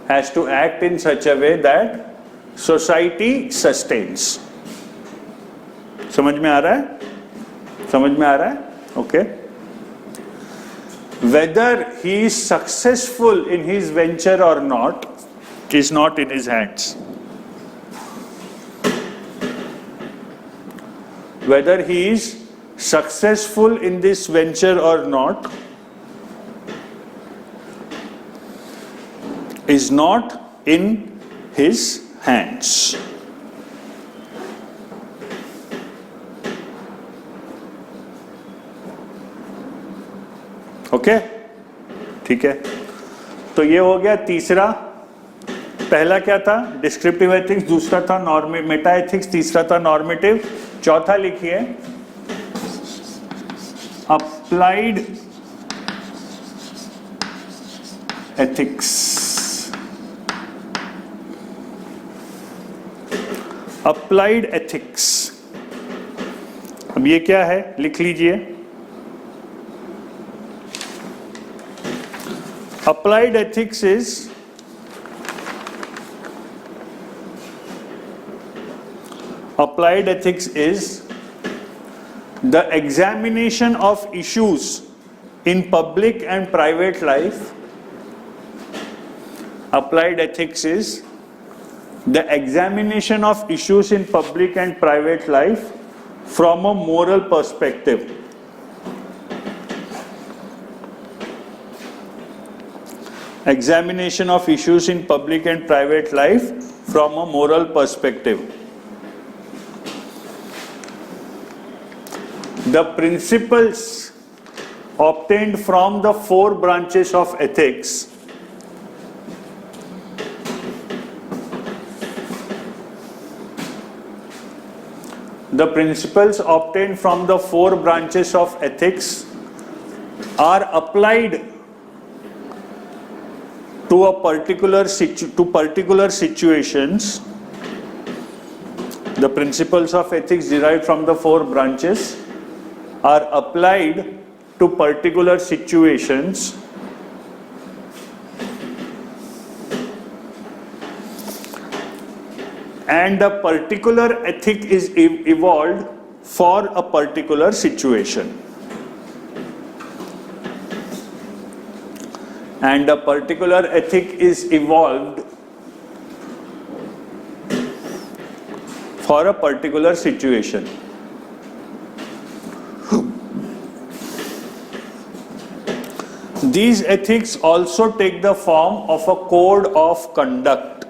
[SPEAKER 1] Has to act in such a way that society sustains. समझ में आ रहा है? Okay. Whether he is successful in his venture or not is not in his hands. Whether he is successful in this venture or not is not in his hands. Okay, ठीक है. तो ये हो गया तीसरा. पहला क्या था? डिस्क्रिप्टिव एथिक्स, दूसरा था मेटा एथिक्स, तीसरा था नॉर्मेटिव, चौथा लिखिए अप्लाइड एथिक्स. अप्लाइड एथिक्स, अब ये क्या है लिख लीजिए. Applied ethics is the examination of issues in public and private life. Applied ethics is the examination of issues in public and private life from a moral perspective. Examination of issues in public and private life from a moral perspective. The principles obtained from the 4 branches of ethics are applied to particular situations. The principles of ethics derived from the 4 branches are applied to particular situations and a particular ethic is evolved for a particular situation. And a particular ethic is evolved for a particular situation. These ethics also take the form of a code of conduct.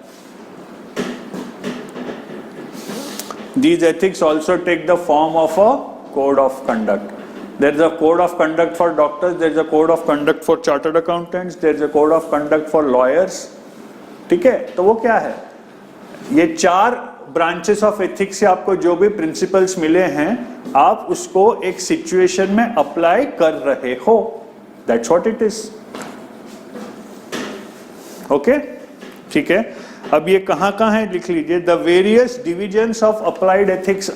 [SPEAKER 1] These ethics also take the form of a code of conduct. There is a code of conduct for doctors, there is a code of conduct for chartered accountants, there is a code of conduct for lawyers. ठीक है, तो वो क्या है? ये 4 branches of ethics से आपको जो भी प्रिंसिपल्स मिले हैं, आप उसको एक सिचुएशन में अप्लाई कर रहे हो. That's what it is. Okay, ठीक है. अब ये कहाँ है लिख लीजिए. The various divisions of applied ethics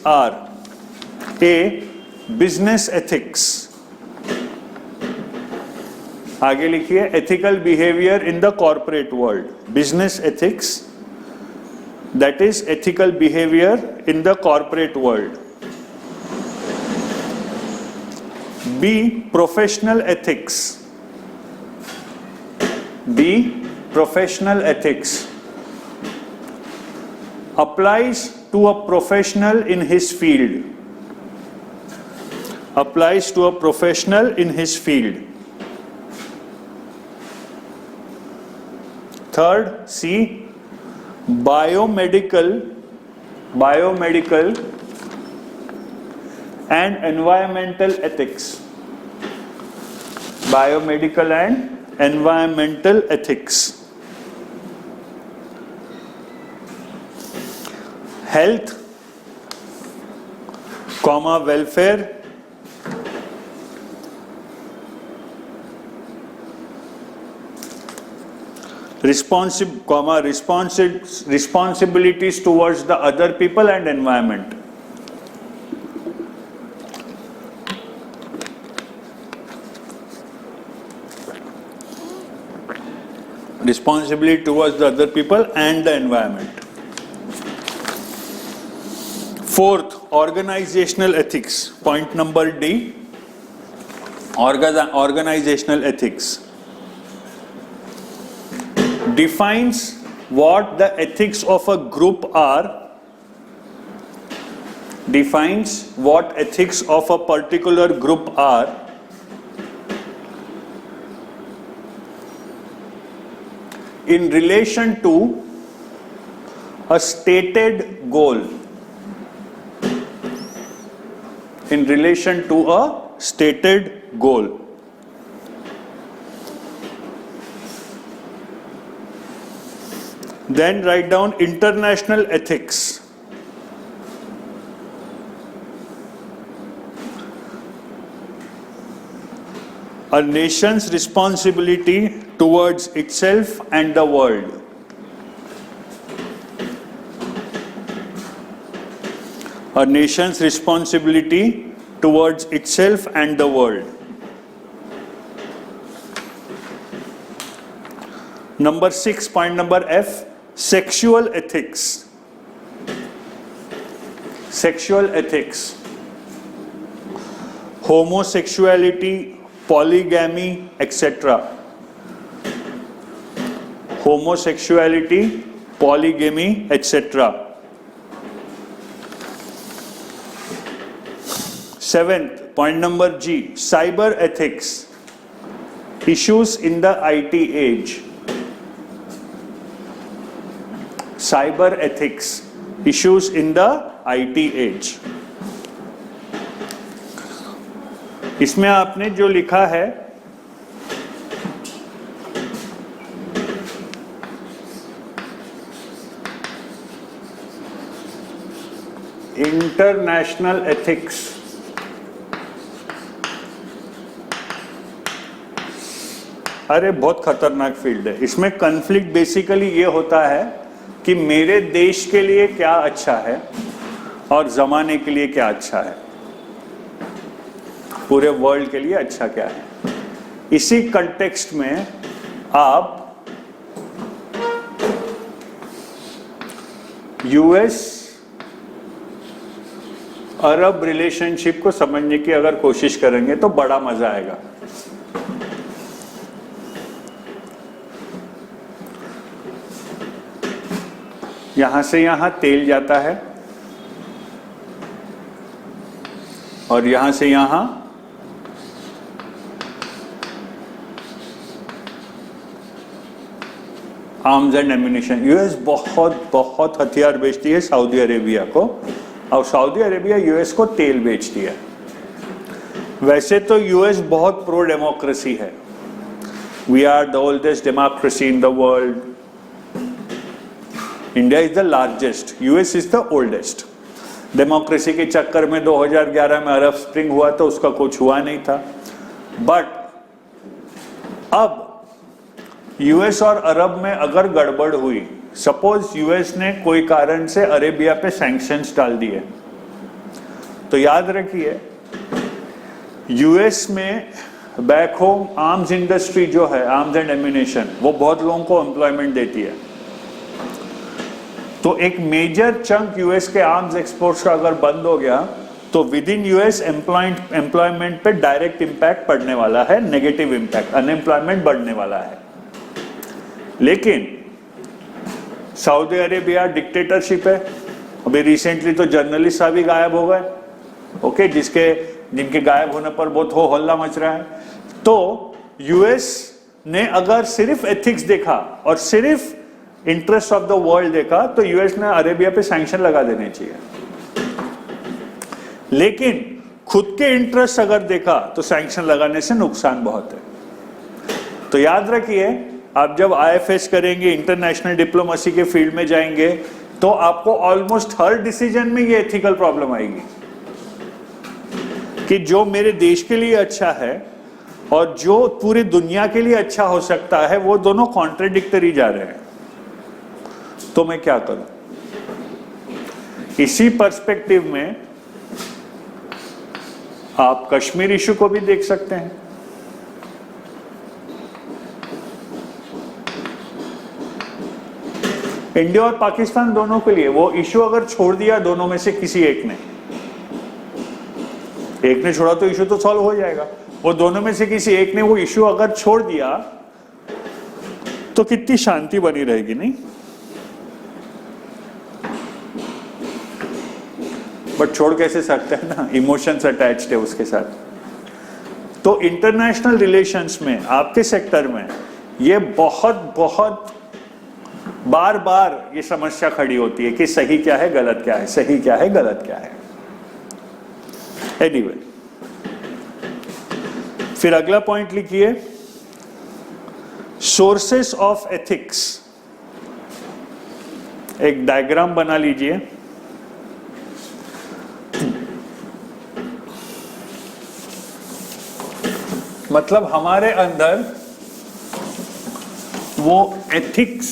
[SPEAKER 1] are A. Business ethics. आगे लिखिए ethical behavior in the corporate world. Business ethics, that is ethical behavior in the corporate world. B. Professional ethics. applies to a professional in his field. Applies to a professional in his field. Third, C, biomedical and environmental ethics. Biomedical and environmental ethics. Health, welfare, responsibilities towards the other people and environment. Responsibility towards the other people and the environment. Fourth, organizational ethics. Point number D, organizational ethics. Defines what the ethics of a group are. Defines what ethics of a particular group are. In relation to a stated goal. In relation to a stated goal. Then write down international ethics. A nation's responsibility towards itself and the world. A nation's responsibility towards itself and the world. Number 6, point number F, sexual ethics. Sexual ethics. Homosexuality, polygamy, etc. Homosexuality, polygamy, etc. 7th, point number G, cyber ethics. Issues in the IT age. Cyber ethics. Issues in the IT age. इसमें आपने जो लिखा है international ethics, अरे बहुत खतरनाक field है। इसमें कॉन्फ्लिक्ट बेसिकली ये होता है कि मेरे देश के लिए क्या अच्छा है और जमाने के लिए क्या अच्छा है, पूरे वर्ल्ड के लिए अच्छा क्या है। इसी कंटेक्स्ट में आप यूएस अरब रिलेशनशिप को समझने की अगर कोशिश करेंगे तो बड़ा मजा आएगा। यहां से यहां तेल जाता है और यहां से यहां आर्म्स एंड एम्यूनिशन। यूएस बहुत हथियार बेचती है सऊदी अरेबिया को, और सऊदी अरेबिया यूएस को तेल बेचती है। वैसे तो यूएस बहुत प्रो डेमोक्रेसी है। We are the oldest democracy in the world. India is the largest, US is the oldest. Democracy के चक्कर में 2011 में अरब स्प्रिंग हुआ तो उसका कुछ हुआ नहीं था। बट अब यूएस और अरब में अगर गड़बड़ हुई, सपोज यूएस ने कोई कारण से अरेबिया पे सैंक्शंस डाल दिए, तो याद रखिए यूएस में बैक होम आर्म्स इंडस्ट्री जो है, आर्म्स एंड एम्यूनिशन, वो बहुत लोगों को एम्प्लॉयमेंट देती है। तो एक मेजर चंक यूएस के आर्म्स एक्सपोर्ट्स का अगर बंद हो गया तो विद इन यूएस एम्प्लॉयमेंट पे डायरेक्ट इंपैक्ट पड़ने वाला है, नेगेटिव इंपैक्ट, अनएम्प्लॉयमेंट बढ़ने वाला है। लेकिन सऊदी अरेबिया डिक्टेटरशिप है, अभी रिसेंटली तो जर्नलिस्ट भी गायब हो गए, ओके, जिनके गायब होने पर बहुत हो हल्ला मच रहा है। तो यूएस ने अगर सिर्फ एथिक्स देखा और सिर्फ इंटरेस्ट ऑफ द वर्ल्ड देखा तो यूएस ने अरेबिया पे सैंक्शन लगा देने चाहिए, लेकिन खुद के इंटरेस्ट अगर देखा तो सैंक्शन लगाने से नुकसान बहुत है। तो याद रखिए, आप जब आईएफएस करेंगे, इंटरनेशनल डिप्लोमेसी के फील्ड में जाएंगे, तो आपको ऑलमोस्ट हर डिसीजन में ये एथिकल प्रॉब्लम आएगी कि जो मेरे देश के लिए अच्छा है और जो पूरी दुनिया के लिए अच्छा हो सकता है, वो दोनों कॉन्ट्रडिक्टरी जा रहे हैं, तो मैं क्या करूं। इसी पर्सपेक्टिव में आप कश्मीर इशू को भी देख सकते हैं। इंडिया और पाकिस्तान दोनों के लिए वो इशू अगर छोड़ दिया दोनों में से किसी एक ने छोड़ा तो इशू तो सॉल्व हो जाएगा। वो दोनों में से किसी एक ने वो इशू अगर छोड़ दिया तो कितनी शांति बनी रहेगी, नहीं? बट छोड़ कैसे सकते हैं ना, इमोशंस अटैच्ड है उसके साथ। तो इंटरनेशनल रिलेशंस में, आपके सेक्टर में ये बहुत बहुत बार बार ये समस्या खड़ी होती है कि सही क्या है, गलत क्या है, सही क्या है, गलत क्या है। एनीवे, फिर अगला पॉइंट लिखिए, सोर्सेस ऑफ एथिक्स। एक डायग्राम बना लीजिए। मतलब हमारे अंदर वो एथिक्स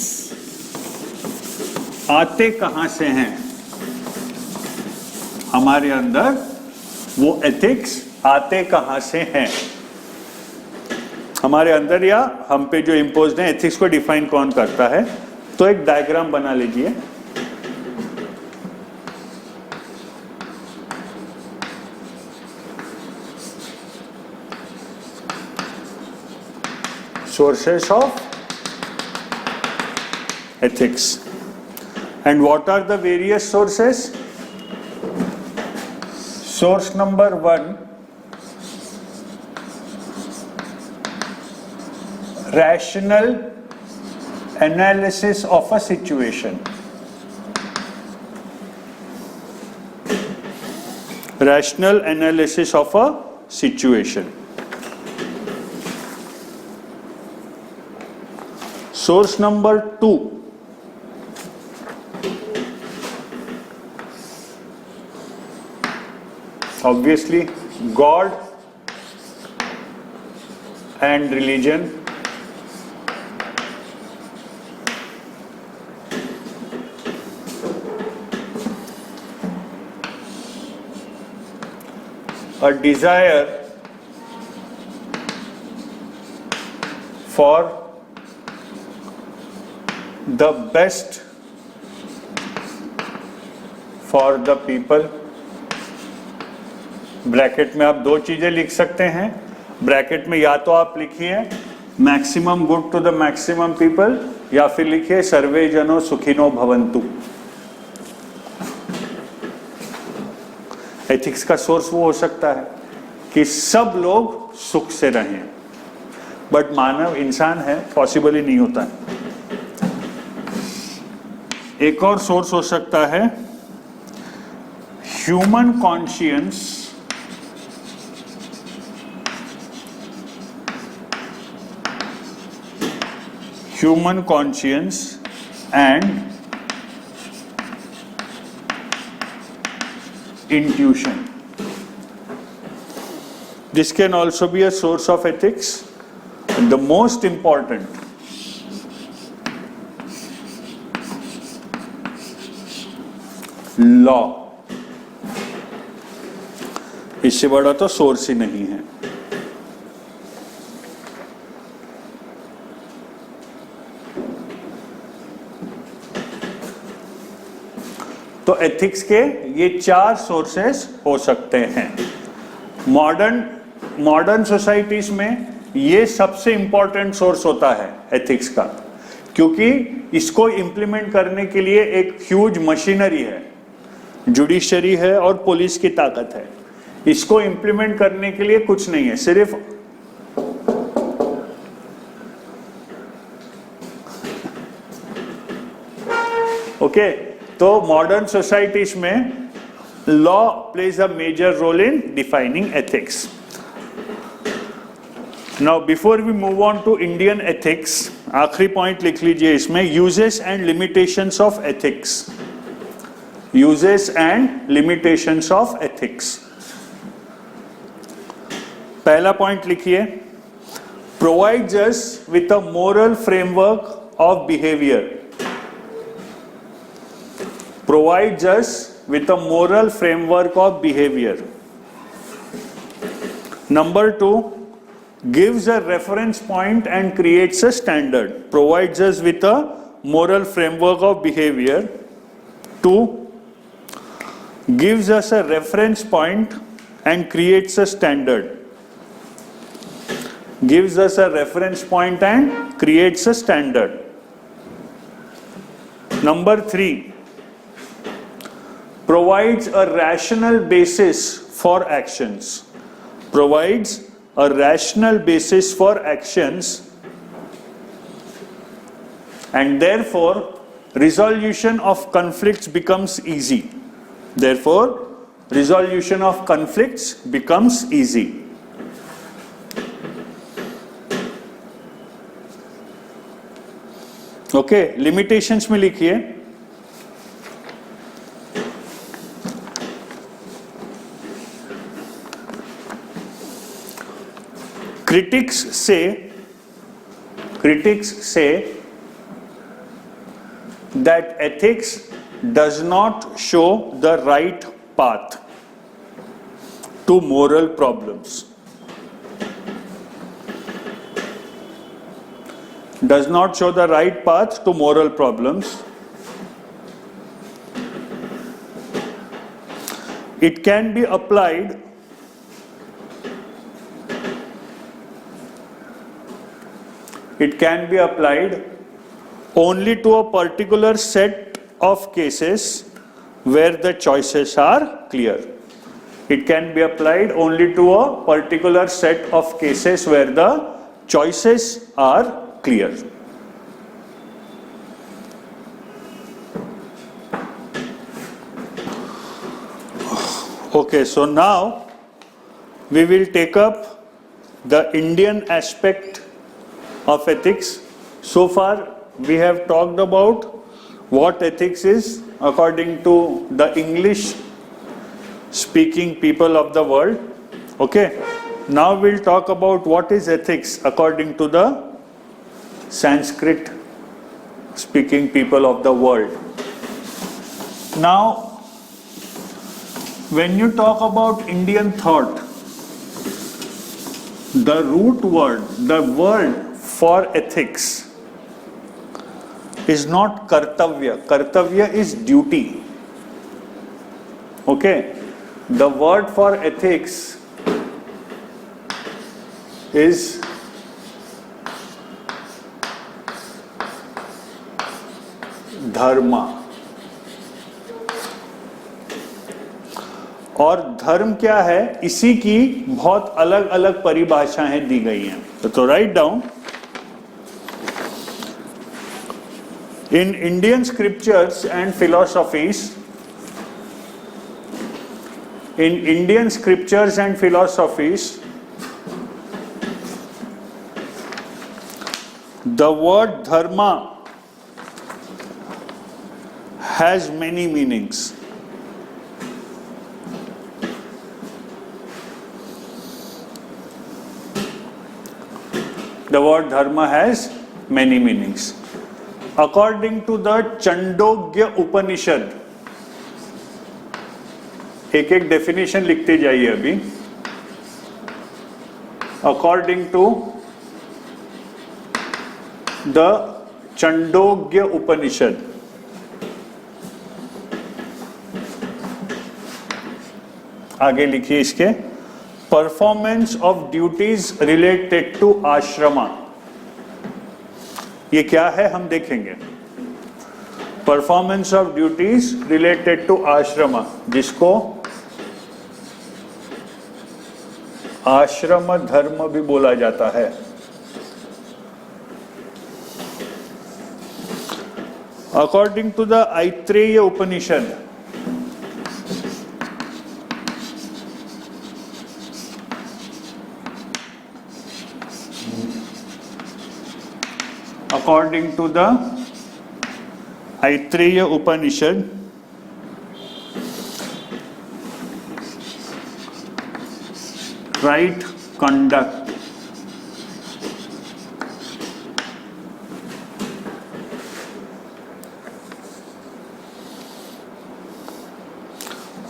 [SPEAKER 1] आते कहां से हैं, हमारे अंदर वो एथिक्स आते कहां से हैं, हमारे अंदर या हम पे जो इम्पोज्ड है, एथिक्स को डिफाइन कौन करता है। तो एक डायग्राम बना लीजिए। Sources of ethics. And what are the various sources? Source number 1, rational analysis of a situation. Rational analysis of a situation. Source number 2, obviously God and religion. A desire for the best for the people. Bracket में आप दो चीजें लिख सकते हैं। Bracket में या तो आप लिखिए maximum good to the maximum people, या फिर लिखिए सर्वे जनो सुखिनो भवन्तु। एथिक्स का सोर्स वो हो सकता है कि सब लोग सुख से रहें, बट मानव इंसान है, पॉसिबल ही नहीं होता है। एक और सोर्स हो सकता है human conscience and intuition. This can also be a source of ethics. And the most important, law. इससे बड़ा तो सोर्स ही नहीं है। तो एथिक्स के ये 4 सोर्सेस हो सकते हैं। मॉडर्न सोसाइटीज में ये सबसे इंपॉर्टेंट सोर्स होता है एथिक्स का, क्योंकि इसको इंप्लीमेंट करने के लिए एक ह्यूज मशीनरी है, जुडिशरी है और पुलिस की ताकत है। इसको इंप्लीमेंट करने के लिए कुछ नहीं है, सिर्फ ओके। तो मॉडर्न सोसाइटीज में law plays a major role in defining ethics. Now before we move on to Indian ethics, आखिरी पॉइंट लिख लीजिए इसमें, uses and limitations of ethics. Uses and limitations of ethics. पहला पॉइंट लिखिए, provides us with a moral framework of behaviour. Provides us with a moral framework of behavior. Number 2, gives a reference point and creates a standard. Provides us with a moral framework of behavior. 2, gives us a reference point and creates a standard. Gives us a reference point and creates a standard. Number 3, provides a rational basis for actions. Provides a rational basis for actions, and therefore resolution of conflicts becomes easy. Therefore resolution of conflicts becomes easy. Okay, limitations में लिखिए, critics say that ethics does not show the right path to moral problems. Does not show the right path to moral problems. It can be applied only to a particular set of cases where the choices are clear. It can be applied only to a particular set of cases where the choices are clear. Okay, so now we will take up the Indian aspect of ethics. So far we have talked about what ethics is according to the English speaking people of the world. Okay, now we'll talk about what is ethics according to the Sanskrit speaking people of the world. Now when you talk about Indian thought, the root word, the word for ethics is not kartavya. Kartavya is duty. Okay, the word for ethics is dharma. और धर्म क्या है, इसी की बहुत अलग अलग परिभाषाएं दी गई हैं। तो write down, in Indian scriptures and philosophies, the word dharma has many meanings. The word dharma has many meanings. According to the Chandogya Upanishad, एक एक डेफिनेशन लिखते जाइए अभी। According to the Chandogya Upanishad, आगे लिखिए इसके, performance of duties related to ashrama ये क्या है हम देखेंगे। Performance of duties related to ashram, जिसको आश्रम धर्म भी बोला जाता है। According to the Aitareya Upanishad, according to the Aitreya Upanishad, right conduct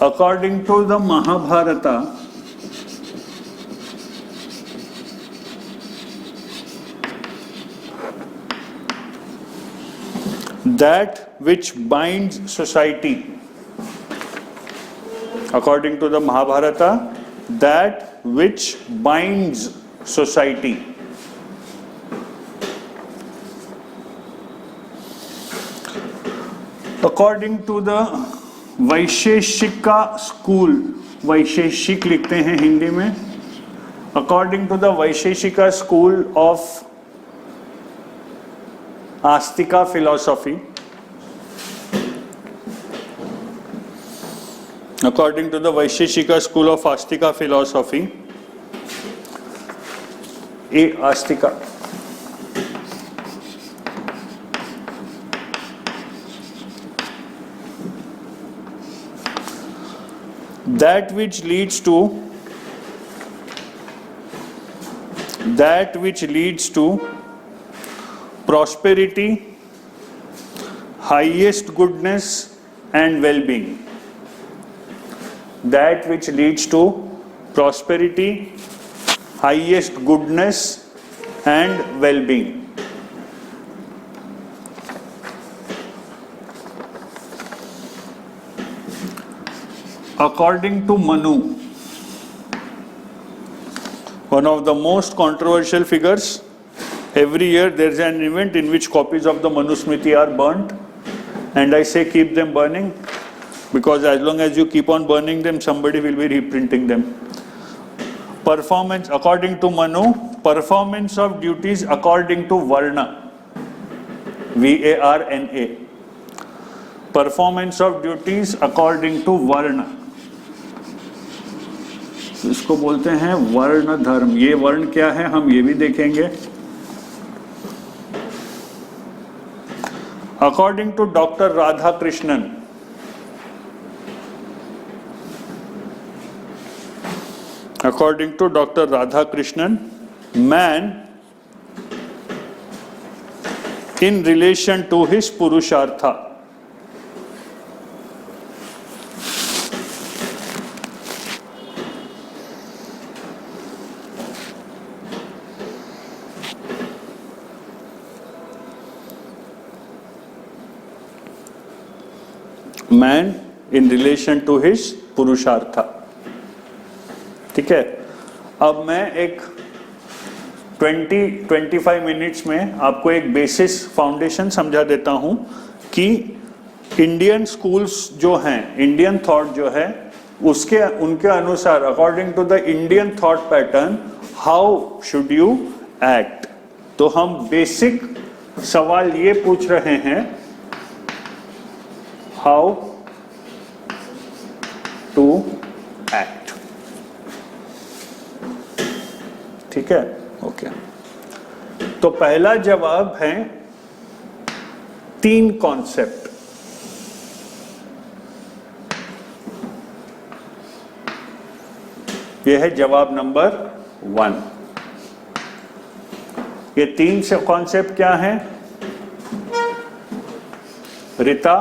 [SPEAKER 1] according to the Mahabharata, that which binds society, according to the Mahabharata, that which binds society, according to the Vaisheshika school, Vaisheshika लिखते हैं हिंदी में, according to the Vaisheshika school of astika philosophy, according to the Vaisheshika school of Astika philosophy, Astika, that which leads to prosperity, highest goodness and well-being. That which leads to prosperity, highest goodness and well-being. According to Manu, one of the most controversial figures, every year there is an event in which copies of the Manusmriti are burnt, and I say keep them burning, because as long as you keep on burning them, somebody will be reprinting them. Performance, according to Manu, performance of duties according to Varna, V-A-R-N-A. Performance of duties according to Varna, इसको बोलते हैं वर्ण धर्म। ये वर्ण क्या है हम ये भी देखेंगे। According to Dr. Radhakrishnan, man in relation to his Purushartha, man in relation to his पुरुषार्थ। ठीक है, अब मैं एक 20-25 मिनट्स में आपको एक बेसिस फाउंडेशन समझा देता हूं कि इंडियन स्कूल्स जो हैं, इंडियन थॉट जो है उनके अनुसार, according to the Indian thought pattern, how should you act. तो हम बेसिक सवाल ये पूछ रहे हैं, हाउ टू एक्ट। ठीक है, ओके। तो पहला जवाब है 3 कॉन्सेप्ट। यह है जवाब नंबर 1। ये 3 से कॉन्सेप्ट क्या है? ऋता,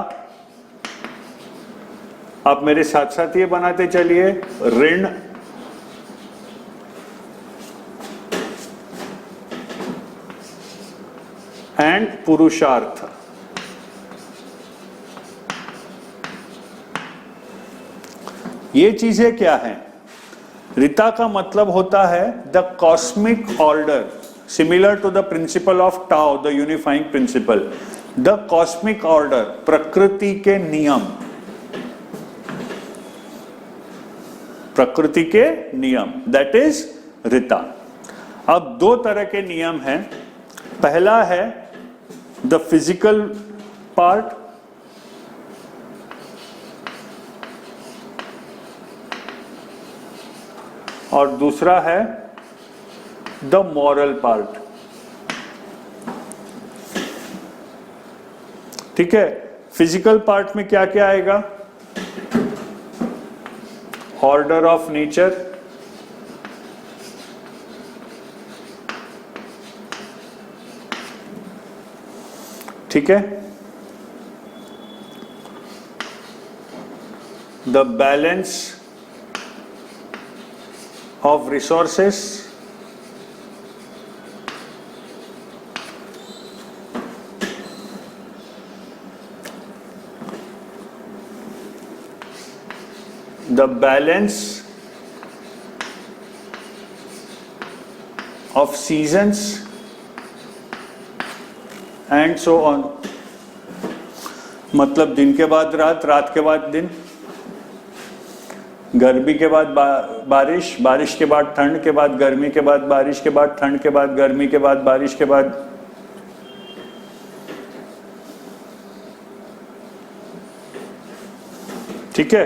[SPEAKER 1] आप मेरे साथ साथ ये बनाते चलिए। ऋण, एंड पुरुषार्थ। ये चीजें क्या है? ऋता का मतलब होता है the cosmic order, similar to the principle of Tao, the unifying principle. The cosmic order, प्रकृति के नियम, प्रकृति के नियम, that is ऋता. अब दो तरह के नियम हैं. पहला है the physical part, और दूसरा है द मॉरल पार्ट. ठीक है. फिजिकल पार्ट में क्या क्या आएगा? ऑर्डर ऑफ नेचर, ठीक है. The balance of resources, the balance of seasons, and so on. मतलब दिन के बाद रात, रात के बाद दिन, गर्मी के बाद बारिश, बारिश के बाद ठंड, के बाद गर्मी, के बाद बारिश, के बाद ठंड, के बाद गर्मी, के बाद बारिश, के बाद ठीक है.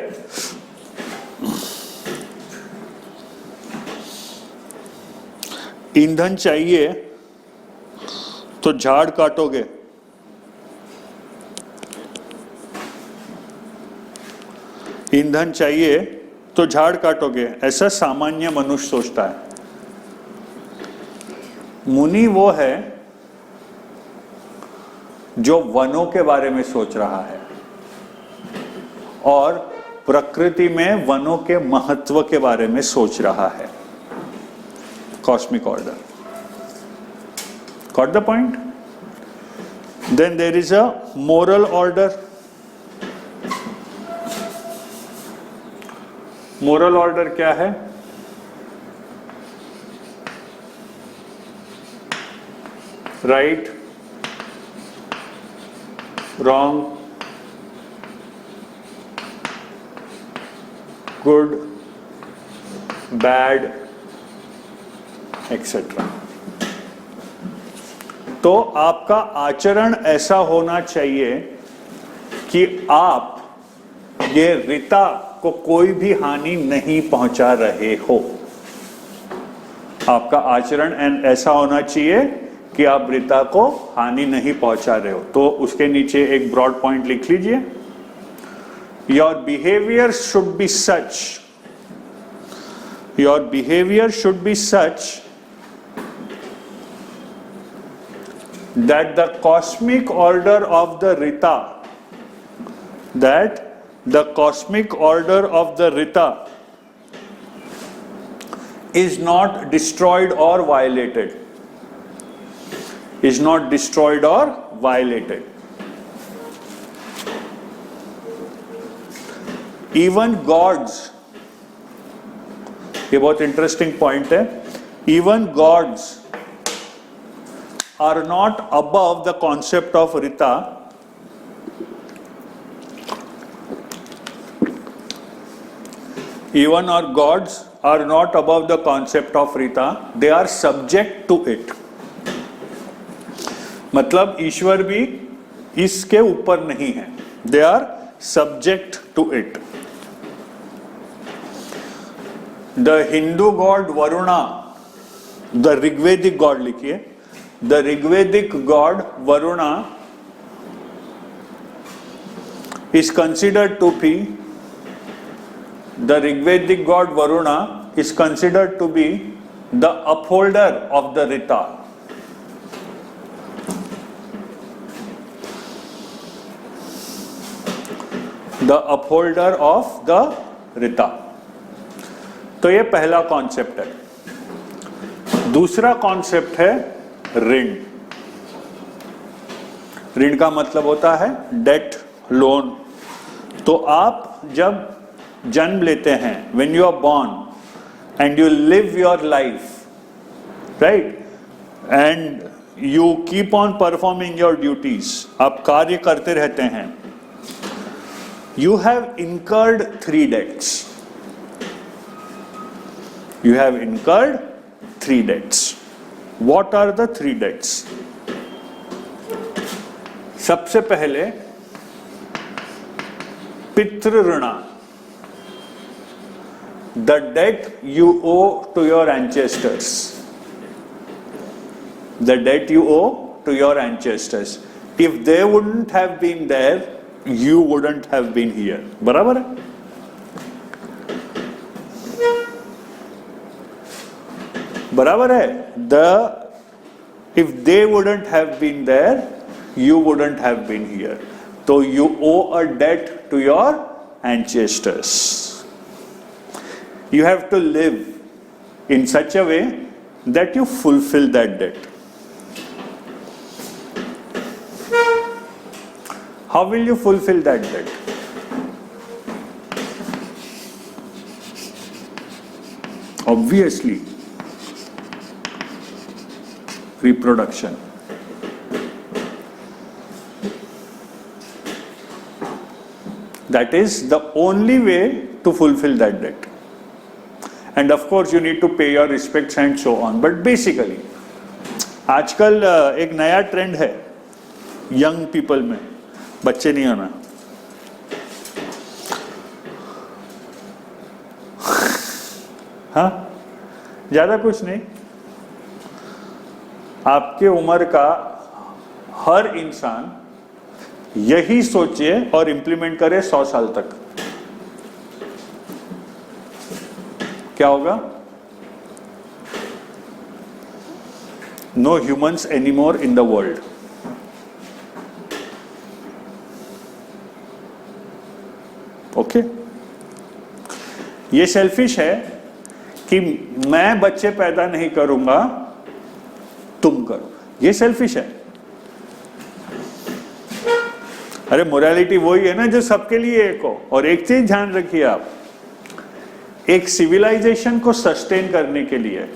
[SPEAKER 1] ईंधन चाहिए तो झाड़ काटोगे, ईंधन चाहिए तो झाड़ काटोगे, ऐसा सामान्य मनुष्य सोचता है. मुनि वो है जो वनों के बारे में सोच रहा है और प्रकृति में वनों के महत्व के बारे में सोच रहा है. Cosmic order. Got the point? Then there is a moral order. Moral order क्या है? Right, wrong, good, bad, etcetera. तो आपका आचरण ऐसा होना चाहिए कि आप ये ऋता को कोई भी हानि नहीं पहुंचा रहे हो. आपका आचरण ऐसा होना चाहिए कि आप ऋता को हानि नहीं पहुंचा रहे हो. तो उसके नीचे एक ब्रॉड पॉइंट लिख लीजिए. Your behaviour should be such, your behaviour should be such that the cosmic order of the Rita, that the cosmic order of the Rita is not destroyed or violated, is not destroyed or violated. Even gods, ये बहुत interesting point है, even gods are not above the concept of Rita. Even our gods are not above the concept of Rita. They are subject to it. मतलब ईश्वर भी इसके ऊपर नहीं है. They are subject to it. The Hindu god Varuna, the Rigvedic god लिखिए. The Rigvedic god Varuna is considered to be, the Rigvedic god Varuna is considered to be the upholder of the Rita. The upholder of the Rita. तो ये पहला concept है. दूसरा concept है ऋण. ऋण का मतलब होता है डेट, लोन. तो आप जब जन्म लेते हैं, when you are born and you live your life, right, and you keep on performing your duties, आप कार्य करते रहते हैं, you have incurred 3 debts. You have incurred 3 debts. What are the 3 debts? सबसे पहले पितृ ऋणा, the debt you owe to your ancestors. The debt you owe to your ancestors. If they wouldn't have been there, you wouldn't have been here. बराबर है? बराबर है? If they wouldn't have been there, you wouldn't have been here. So you owe a debt to your ancestors. You have to live in such a way that you fulfill that debt. How will you fulfill that debt? Obviously, reproduction. That is the only way to fulfill that debt. And of course you need to pay your respects and so on. But basically, आजकल एक नया trend है young people में, बच्चे नहीं होना. हाँ, ज्यादा कुछ नहीं. आपके उम्र का हर इंसान यही सोचे और इंप्लीमेंट करे 100 साल तक, क्या होगा? No humans anymore in the world. Okay, ये सेल्फिश है कि मैं बच्चे पैदा नहीं करूंगा, तुम करो. ये सेल्फिश है. अरे मोरालिटी वही है ना जो सबके लिए एक हो. और एक चीज ध्यान रखिए आप, एक सिविलाइजेशन को सस्टेन करने के लिए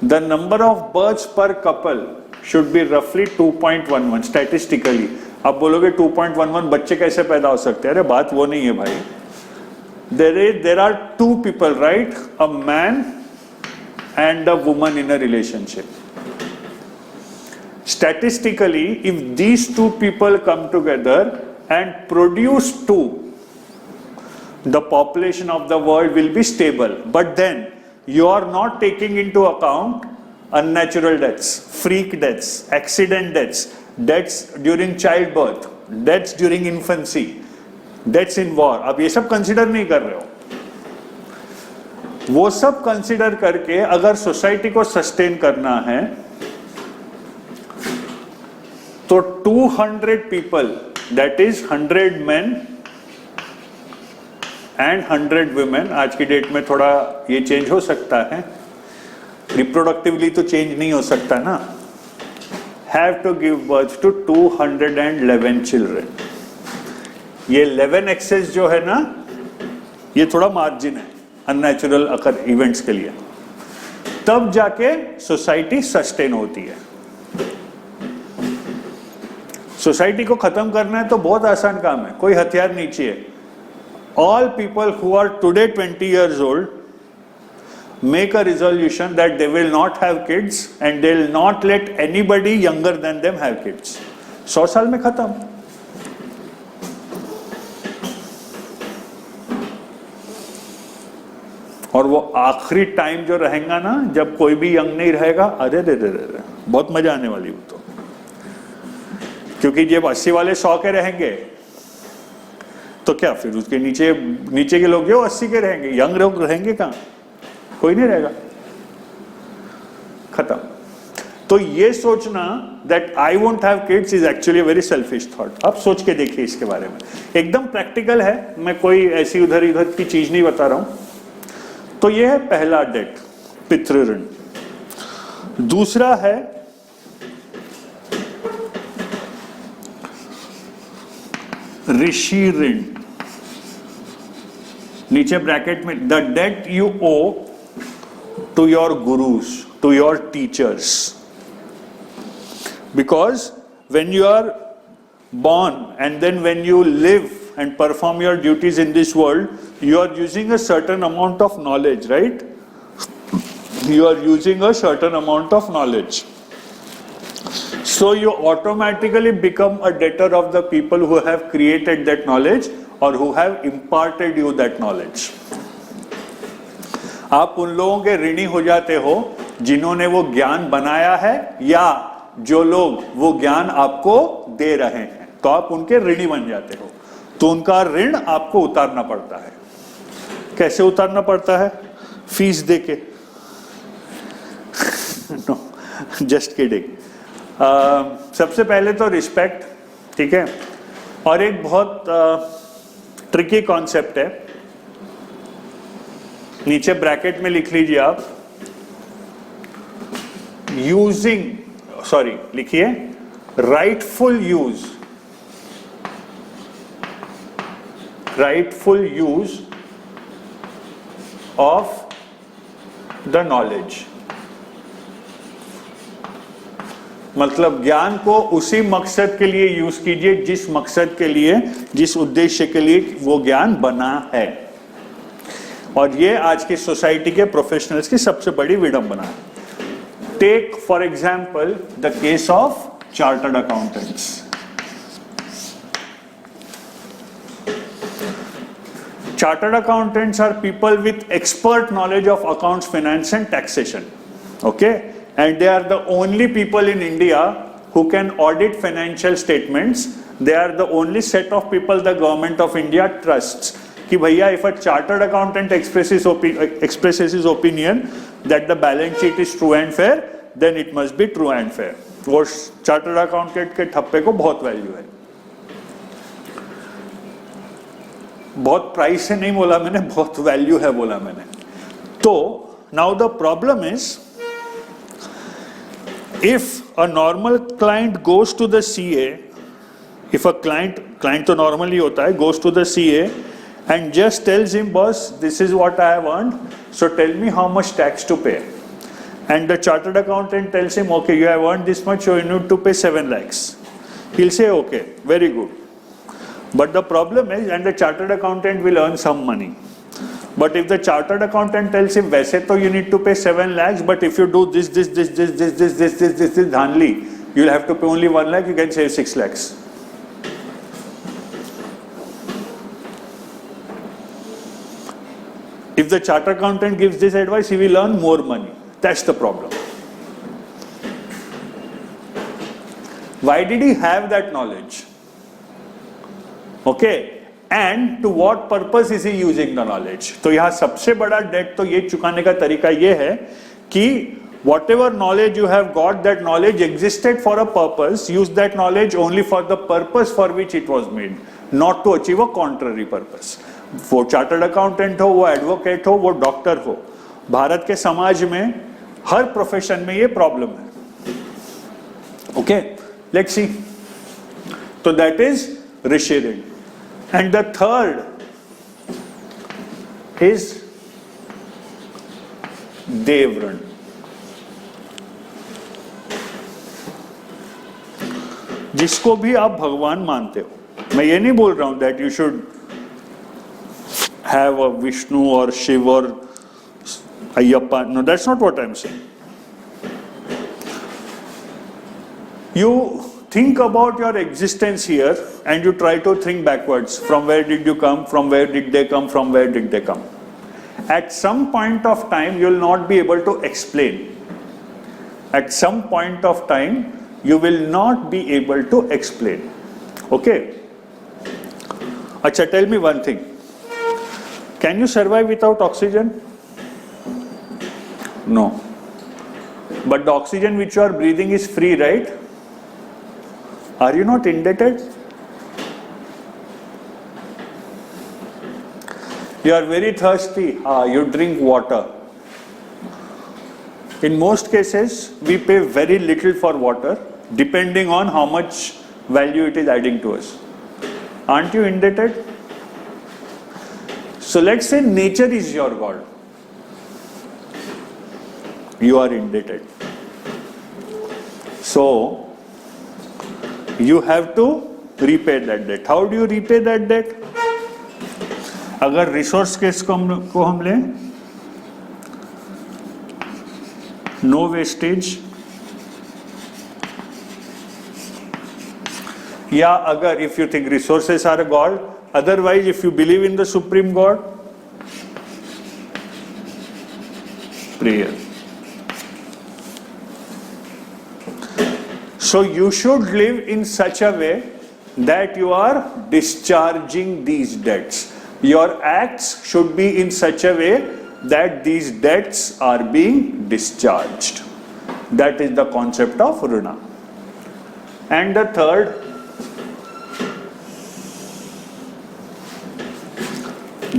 [SPEAKER 1] द नंबर ऑफ बर्थ्स पर कपल शुड बी रफली 2.11 स्टैटिस्टिकली. आप बोलोगे 2.11 बच्चे कैसे पैदा हो सकते हैं? अरे बात वो नहीं है भाई. there are 2 people, right? A man and a woman in a relationship. Statistically, if these 2 people come together and produce 2, the population of the world will be stable. But then you are not taking into account unnatural deaths, freak deaths, accident deaths, deaths during childbirth, deaths during infancy, deaths in war. अब ये सब consider नहीं कर रहे हो. वो सब consider करके अगर सोसाइटी को सस्टेन करना है तो 200 people, that is 100 men and 100 women, आज की डेट में थोड़ा ये चेंज हो सकता है, रिप्रोडक्टिवली तो चेंज नहीं हो सकता ना, have to give birth to 211 children. ये 11 एक्सेस जो है ना, ये थोड़ा मार्जिन है अननेचुरल अकर इवेंट्स के लिए. तब जाके सोसाइटी सस्टेन होती है. सोसाइटी को खत्म करना है तो बहुत आसान काम है, कोई हथियार नहीं चाहिए. All people who are today 20 years old make a resolution that they will not have kids and they will not let anybody younger than them have kids. 100 साल में खत्म. और वो आखिरी टाइम जो रहेगा ना, जब कोई भी यंग नहीं रहेगा, अरे रे रे रे, बहुत मजा आने वाली वो तो. क्योंकि जब 80 वाले 100 के रहेंगे तो क्या फिर उसके नीचे के लोग जो 80 के रहेंगे, यंग लोग रहेंगे कहां? कोई नहीं रहेगा. खत्म. तो ये सोचना that I won't have kids is actually a very selfish thought. आप सोच के देखिए इसके बारे में, एकदम प्रैक्टिकल है, मैं कोई ऐसी उधर इधर की चीज नहीं बता रहा हूं. तो ये है पहला डेट, पितृ ऋण. दूसरा है ऋषि ऋण. नीचे ब्रैकेट में the debt you owe to your gurus. to your teachers. Because when you are born and then when you live and perform your duties in this world, you are using a certain amount of knowledge, right? You are using a certain amount of knowledge. So you automatically become a debtor of the people who have created that knowledge or who have imparted you that knowledge. आप उन लोगों के ऋणी हो जाते हो जिन्होंने वो ज्ञान बनाया है या जो लोग वो ज्ञान आपको दे रहे हैं, तो आप उनके ऋणी बन जाते हो, तो उनका ऋण आपको उतारना पड़ता है. कैसे उतारना पड़ता है? फीस देके. No, just kidding. सबसे पहले तो रिस्पेक्ट, ठीक है, और एक बहुत ट्रिकी कॉन्सेप्ट है, नीचे ब्रैकेट में लिख लीजिए आप, लिखिए rightful use of the knowledge. मतलब ज्ञान को उसी मकसद के लिए यूज कीजिए जिस मकसद के लिए, जिस उद्देश्य के लिए वो ज्ञान बना है. और ये आज की सोसाइटी के प्रोफेशनल्स की सबसे बड़ी विडंबना है. Take for example the case of chartered accountants. Chartered accountants are people with expert knowledge of accounts, finance and taxation. Okay? And they are the only people in India who can audit financial statements. They are the only set of people the government of India trusts. Ki bhaiya, if a chartered accountant expresses his opinion that the balance sheet is true and fair, then it must be true and fair. वो chartered accountant के ठप्पे को बहुत value है. बहुत price से नहीं बोला मैंने, बहुत वैल्यू है बोला मैंने. तो now the problem is, if a normal client goes to the CA, if a client तो normally होता है, goes to the CA and just tells him, boss, this is what I have earned, so tell me how much tax to pay. And the chartered accountant tells him, okay, you have earned this much, so you need to pay 7 lakhs. He'll say, okay, very good. But the problem is, and the chartered accountant will earn some money. But if the chartered accountant tells him, वैसे तो you need to pay 7 lakhs, but if you do this, धानली, you'll have to pay only 1 lakh, you can save 6 lakhs. If the chartered accountant gives this advice, he will earn more money. That's the problem. Why did he have that knowledge? Okay, and to what purpose is he using the knowledge? तो यहाँ सबसे बड़ा date तो ये चुकाने का तरीका ये है कि whatever knowledge you have got, that knowledge existed for a purpose. Use that knowledge only for the purpose for which it was made, not to achieve a contrary purpose. वो चार्टर्ड अकाउंटेंट हो, वो advocate हो, वो doctor हो, भारत के समाज में हर profession में ये प्रॉब्लम है. Okay, let's see. तो दैट इज ऋषि ऋण. And the third is Devran. जिसको भी आप भगवान मानते हो, मैं ये नहीं बोल रहा हूं that you should have a Vishnu or Shiv or Ayyappa. No, that's not what I'm saying. You think about your existence here and you try to think backwards. From where did you come? From where did they come? From where did they come? At some point of time, you will not be able to explain. At some point of time, you will not be able to explain. Okay? Acha, tell me one thing. Can you survive without oxygen? No. But the oxygen which you are breathing is free, right? Are you not indebted? You are very thirsty. You drink water. In most cases, we pay very little for water, depending on how much value it is adding to us. Aren't you indebted? So let's say nature is your God. you are indebted. So you have to repay that debt. How do you repay that debt? अगर resource case को हम लें, no wastage, या अगर if you think resources are a god, otherwise if you believe in the supreme god, prayer. So you should live in such a way that you are discharging these debts. Your acts should be in such a way that these debts are being discharged. That is the concept of Runa. And the third,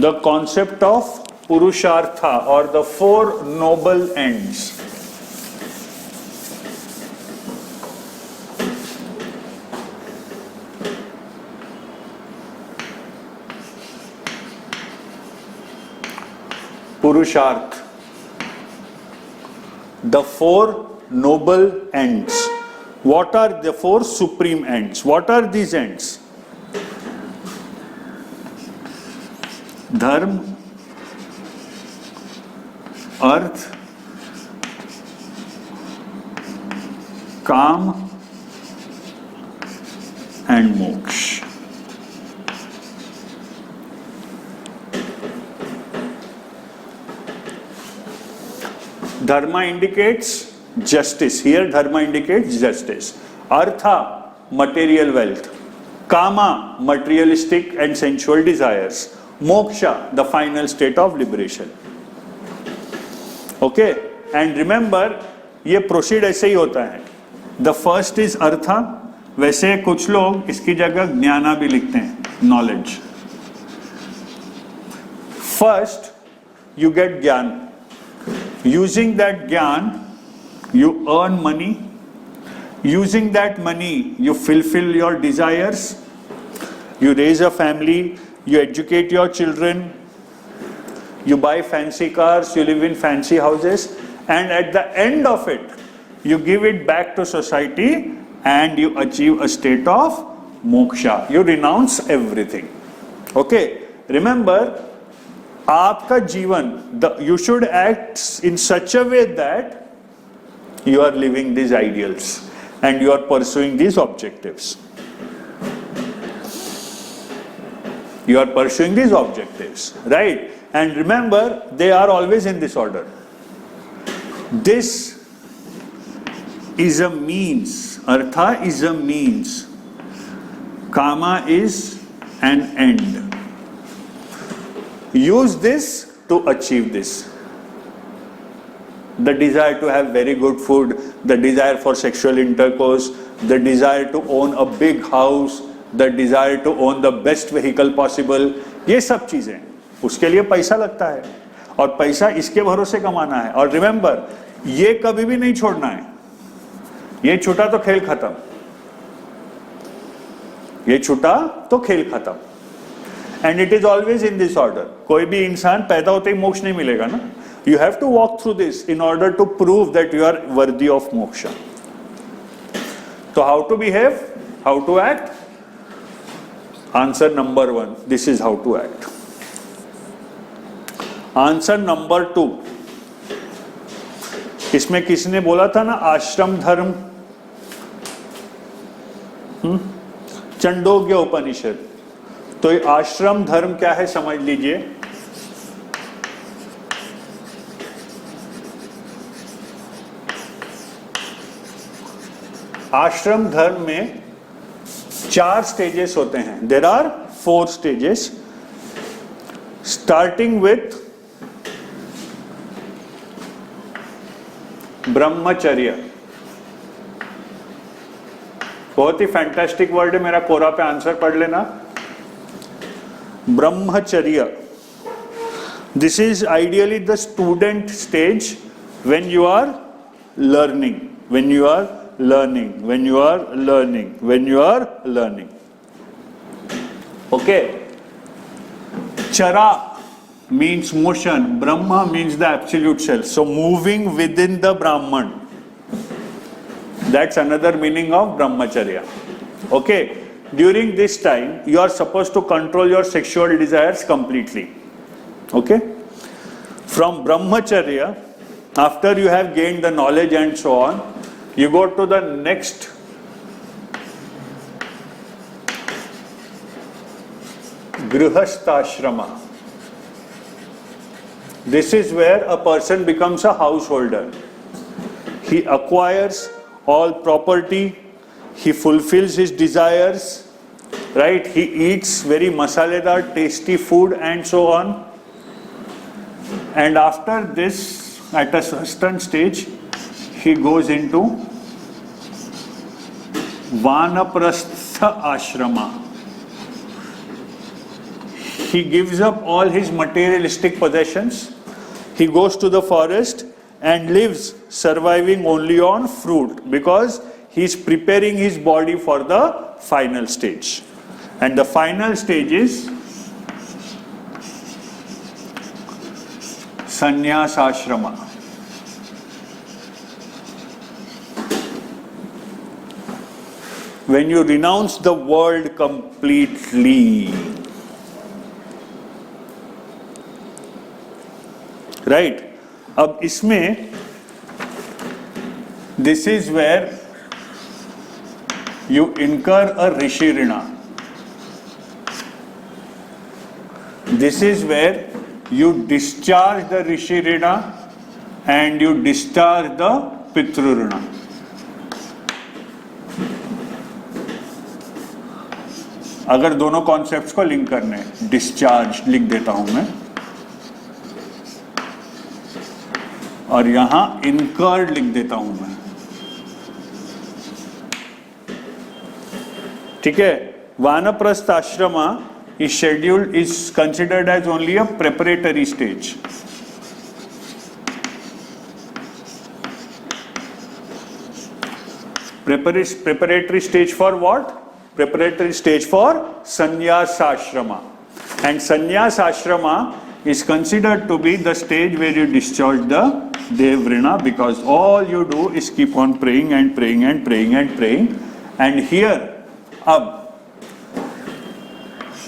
[SPEAKER 1] the concept of Purushartha, or the four noble ends. Purusharth, the four noble ends. What are the four supreme ends? What are these ends? Dharma, अर्थ, काम and moksha. Dharma indicates justice. Here dharma indicates justice. Artha, material wealth. Kama, materialistic and sensual desires. Moksha, the final state of liberation. Okay, and remember, ये proceed ऐसे ही होता है. The first is artha. वैसे कुछ लोग इसकी जगह ज्ञाना भी लिखते हैं, knowledge. First, you get ज्ञान. Using that gyan, you earn money. Using that money, you fulfill your desires. You raise a family. You educate your children. You buy fancy cars. You live in fancy houses. And at the end of it, you give it back to society and you achieve a state of moksha. You renounce everything. Okay? Remember, आपका जीवन, you should act in such a way that you are living these ideals and you are pursuing these objectives. You are pursuing these objectives, right? And remember, they are always in this order. This is a means. Artha is a means. Kama is an end. Use this to achieve this. The desire to have very good food, the desire for sexual intercourse, the desire to own a big house, the desire to own the best vehicle possible, ये सब चीजें, उसके लिए पैसा लगता है और पैसा इसके भरोसे कमाना है. और रिमेंबर, ये कभी भी नहीं छोड़ना है. ये छूटा तो खेल खत्म. ये छूटा तो खेल खत्म. And it is always in this order. कोई भी इंसान पैदा होते ही मोक्ष नहीं मिलेगा ना. You have to walk through this in order to prove that you are worthy of moksha. So how to behave? How to act? Answer number 1. This is how to act. Answer number 2. इसमें किसने बोला था ना आश्रम धर्म? चंडोग्य उपनिषद. तो ये आश्रम धर्म क्या है समझ लीजिए. आश्रम धर्म में 4 स्टेजेस होते हैं. There are 4 stages, starting with brahmacharya. बहुत ही फैंटास्टिक वर्ड है, मेरा कोरा पे आंसर पढ़ लेना. Brahmacharya. This is ideally the student stage when you are learning, when you are learning, when you are learning, when you are learning. Okay. Chara. means motion, Brahma means the absolute self. So moving within the Brahman. That's another meaning of Brahmacharya. Okay. During this time, you are supposed to control your sexual desires completely. Okay. From Brahmacharya, after you have gained the knowledge and so on, you go to the next Grihastha. This is where a person becomes a householder. He acquires all property, he fulfills his desires, right? He eats very masaledar, tasty food and so on. And after this, at a certain stage, he goes into Vanaprastha ashrama. He gives up all his materialistic possessions. He goes to the forest and lives, surviving only on fruit, because he is preparing his body for the final stage. And the final stage is Sannyas ashrama. When you renounce the world completely. Right? अब इसमें this is where you incur a rishi rina. This is where you discharge the rishi rina and you discharge the pitru rina. अगर दोनों concepts को link करने, discharge लिख देता हूं मैं, और यहां इनकर्ड लिख देता हूं मैं. ठीक है. वानप्रस्थ आश्रमा is scheduled, is considered as only a preparatory stage. Preparatory stage for what? Preparatory stage for sannyas ashrama. And sannyas ashrama is considered to be the stage where you discharge the devrina, because all you do is keep on praying and praying and praying and praying. And here, अब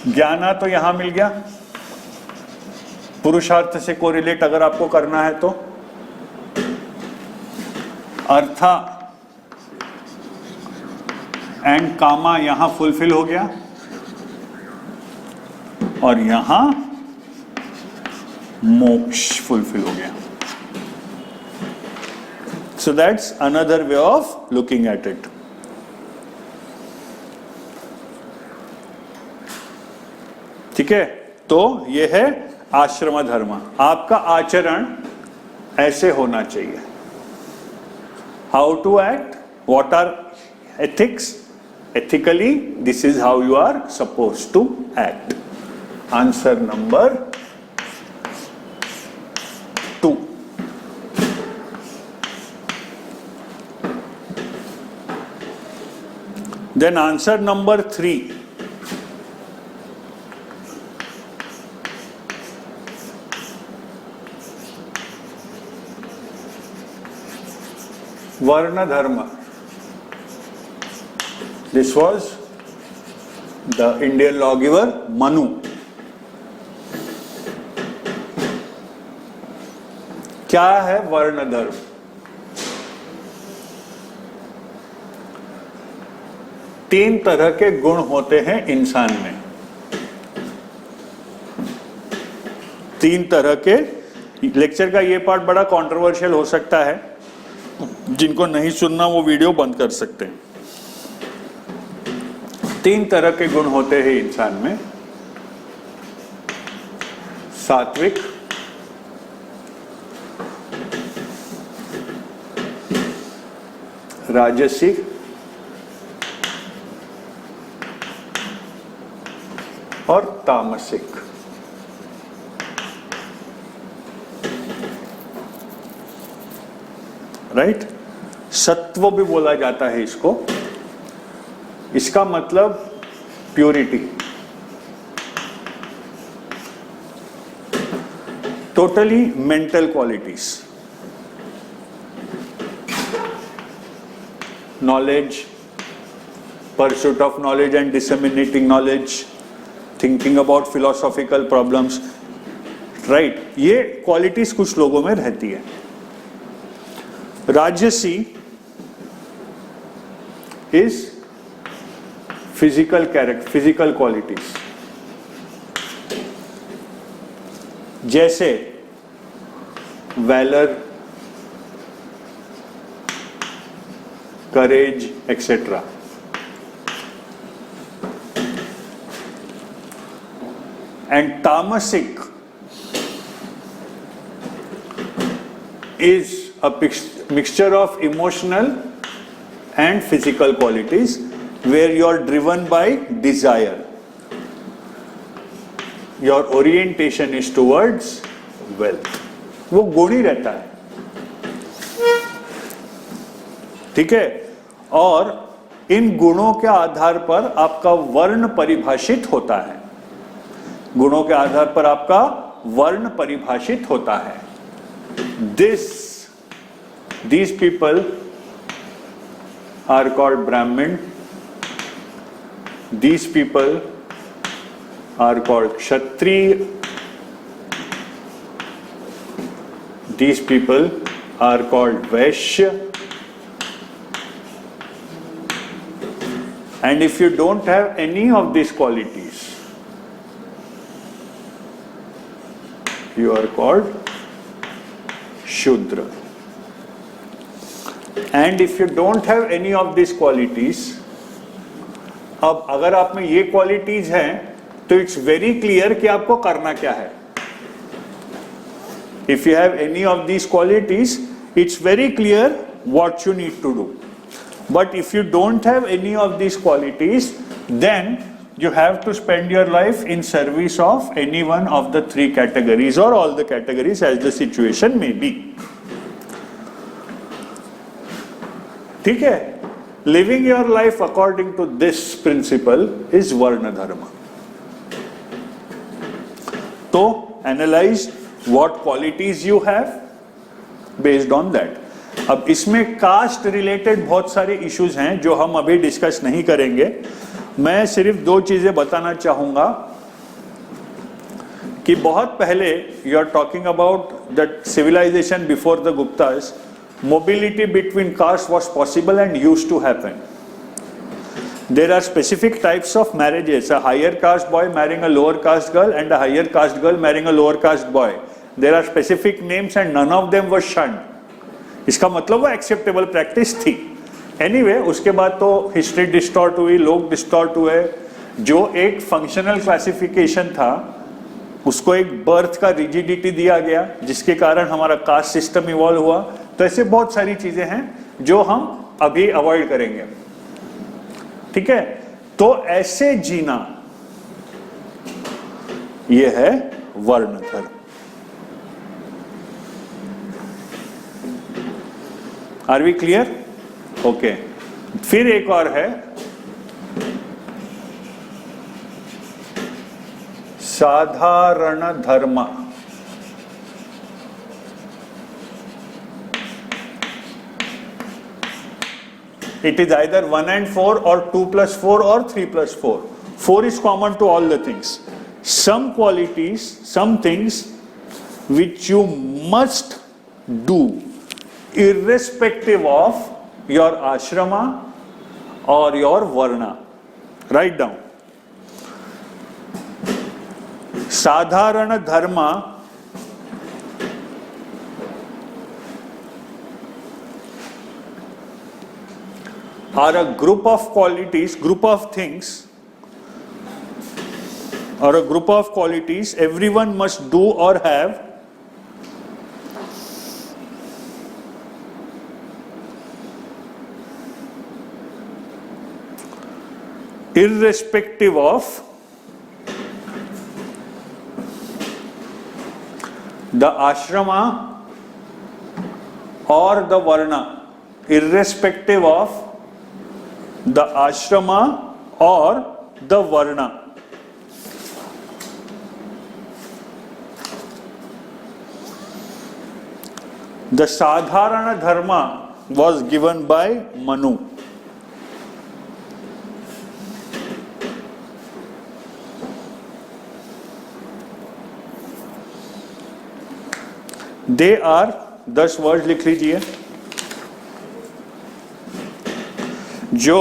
[SPEAKER 1] ज्ञाना तो यहां मिल गया. पुरुषार्थ से correlate अगर आपको करना है तो अर्था एंड कामा यहां फुलफिल हो गया, और यहां मोक्ष फुलफिल हो गया. So that's another way of looking at it. ठीक है. तो ये है आश्रम धर्म. आपका आचरण ऐसे होना चाहिए. How to act, what are ethics, ethically this is how you are supposed to act. Answer number 2. Then answer number 3. Varna dharma. This was the Indian lawgiver Manu. क्या है वर्ण धर्म? तीन तरह के गुण होते हैं इंसान में. तीन तरह के. लेक्चर का ये पार्ट बड़ा कंट्रोवर्शियल हो सकता है. जिनको नहीं सुनना वो वीडियो बंद कर सकते हैं. तीन तरह के गुण होते हैं इंसान में. सात्विक, राजसिक और तामसिक. राइट. सत्व भी बोला जाता है इसको. इसका मतलब purity. totally mental qualities. Knowledge, pursuit of knowledge and disseminating knowledge, thinking about philosophical problems, right? ये qualities कुछ लोगों में रहती है. राजसी is physical character, physical qualities. जैसे valor, courage, etc. And tamasic is a mixture of emotional and physical qualities where you are driven by desire. Your orientation is towards wealth. वो गुण ही रहता है, ठीक है. और इन गुणों के आधार पर आपका वर्ण परिभाषित होता है. गुणों के आधार पर आपका वर्ण परिभाषित होता है. These people are called Brahmin. These people are called Kshatriya. These people are called Vaishya. And if you don't have any of these qualities, you are called Shudra. And if you don't have any of these qualities, अब अगर आप में ये qualities हैं तो it's very clear कि आपको करना क्या है. If you have any of these qualities, it's very clear what you need to do. But if you don't have any of these qualities, then you have to spend your life in service of any one of the three categories or all the categories as the situation may be. ठीक है? Living your life according to this principle is Varna Dharma. तो analyze what qualities you have based on that. अब इसमें caste related बहुत सारे issues हैं जो हम अभी डिस्कस नहीं करेंगे. मैं सिर्फ दो चीजें बताना चाहूंगा कि बहुत पहले you are talking about that civilization before the Guptas, mobility between castes was possible and used to happen. There are specific types of marriages, a higher caste boy marrying a lower caste girl and a higher caste girl marrying a lower caste boy. There are specific names and none of them were shunned. इसका मतलब वो acceptable practice थी. Anyway उसके बाद तो history distort हुई, लोग distort हुए. जो एक फंक्शनल क्लासिफिकेशन था उसको एक बर्थ का रिजिडिटी दिया गया जिसके कारण हमारा कास्ट सिस्टम इवॉल्व हुआ. तो ऐसे बहुत सारी चीजें हैं जो हम अभी अवॉइड करेंगे. ठीक है? तो ऐसे जीना ये है वर्ण धर्म. Are we clear? ओके. फिर एक और है साधारण धर्म. It is either 1 and 4 or 2 plus 4 or 3 plus 4. 4 is common to all the things. Some qualities, some things which you must do irrespective of your ashrama or your varna. Write down. Sadharana dharma are a group of qualities, group of things, or a group of qualities everyone must do or have irrespective of the ashrama or the varna. Irrespective of the ashrama or the varna. The sadharana dharma was given by Manu. They are 10 word लिख लीजिए. जो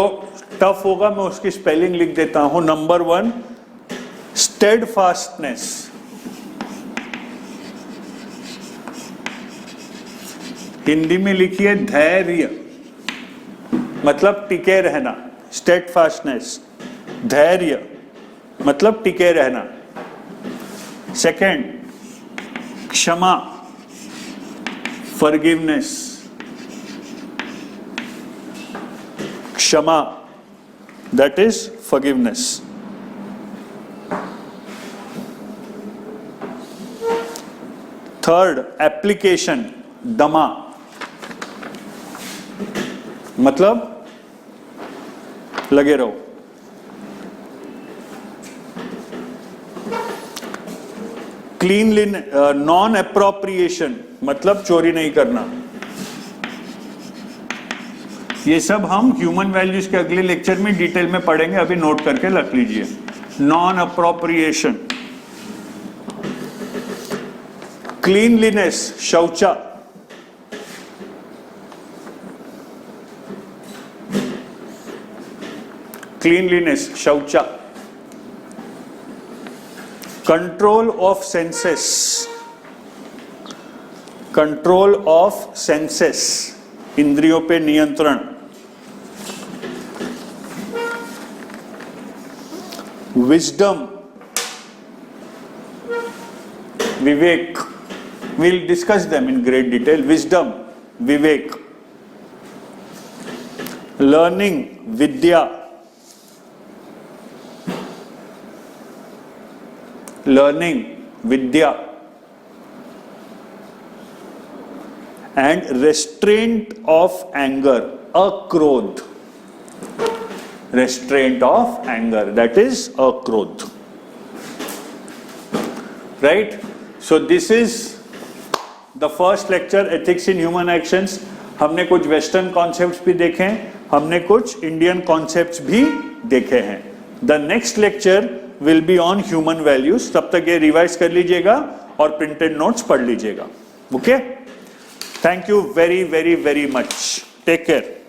[SPEAKER 1] tough होगा मैं उसकी spelling लिख देता हूं. Number 1 steadfastness. Hindi में लिखिए धैर्य, मतलब टिके रहना. स्टेडफास्टनेस, धैर्य मतलब टिके रहना. सेकंड, क्षमा, फॉरगिवनेस. क्षमा, that is forgiveness. Third, application, दमा, मतलब लगे रहो. क्लीनलीनेस, नॉन एप्रोप्रिएशन मतलब चोरी नहीं करना. ये सब हम ह्यूमन वैल्यूज के अगले लेक्चर में डिटेल में पढ़ेंगे, अभी नोट करके रख लीजिए. Non appropriation. क्लीनलीनेस, शौचा. क्लीनलीनेस, शौचा. Control of senses. Control of senses, इंद्रियों पे नियंत्रण. विजडम, विवेक. we'll discuss them in great detail. Wisdom, विवेक. Learning, विद्या. Learning, विद्या. And restraint of anger, akrodh. Restraint of anger, that is akrodh. Right? So this is the first lecture, ethics in human actions. हमने कुछ western concepts भी देखे हैं, हमने कुछ इंडियन कॉन्सेप्ट्स भी देखे हैं. The next lecture will be on human values. तब तक ये रिवाइज कर लीजिएगा और प्रिंटेड नोट्स पढ़ लीजिएगा. Okay, thank you very very very much. Take care.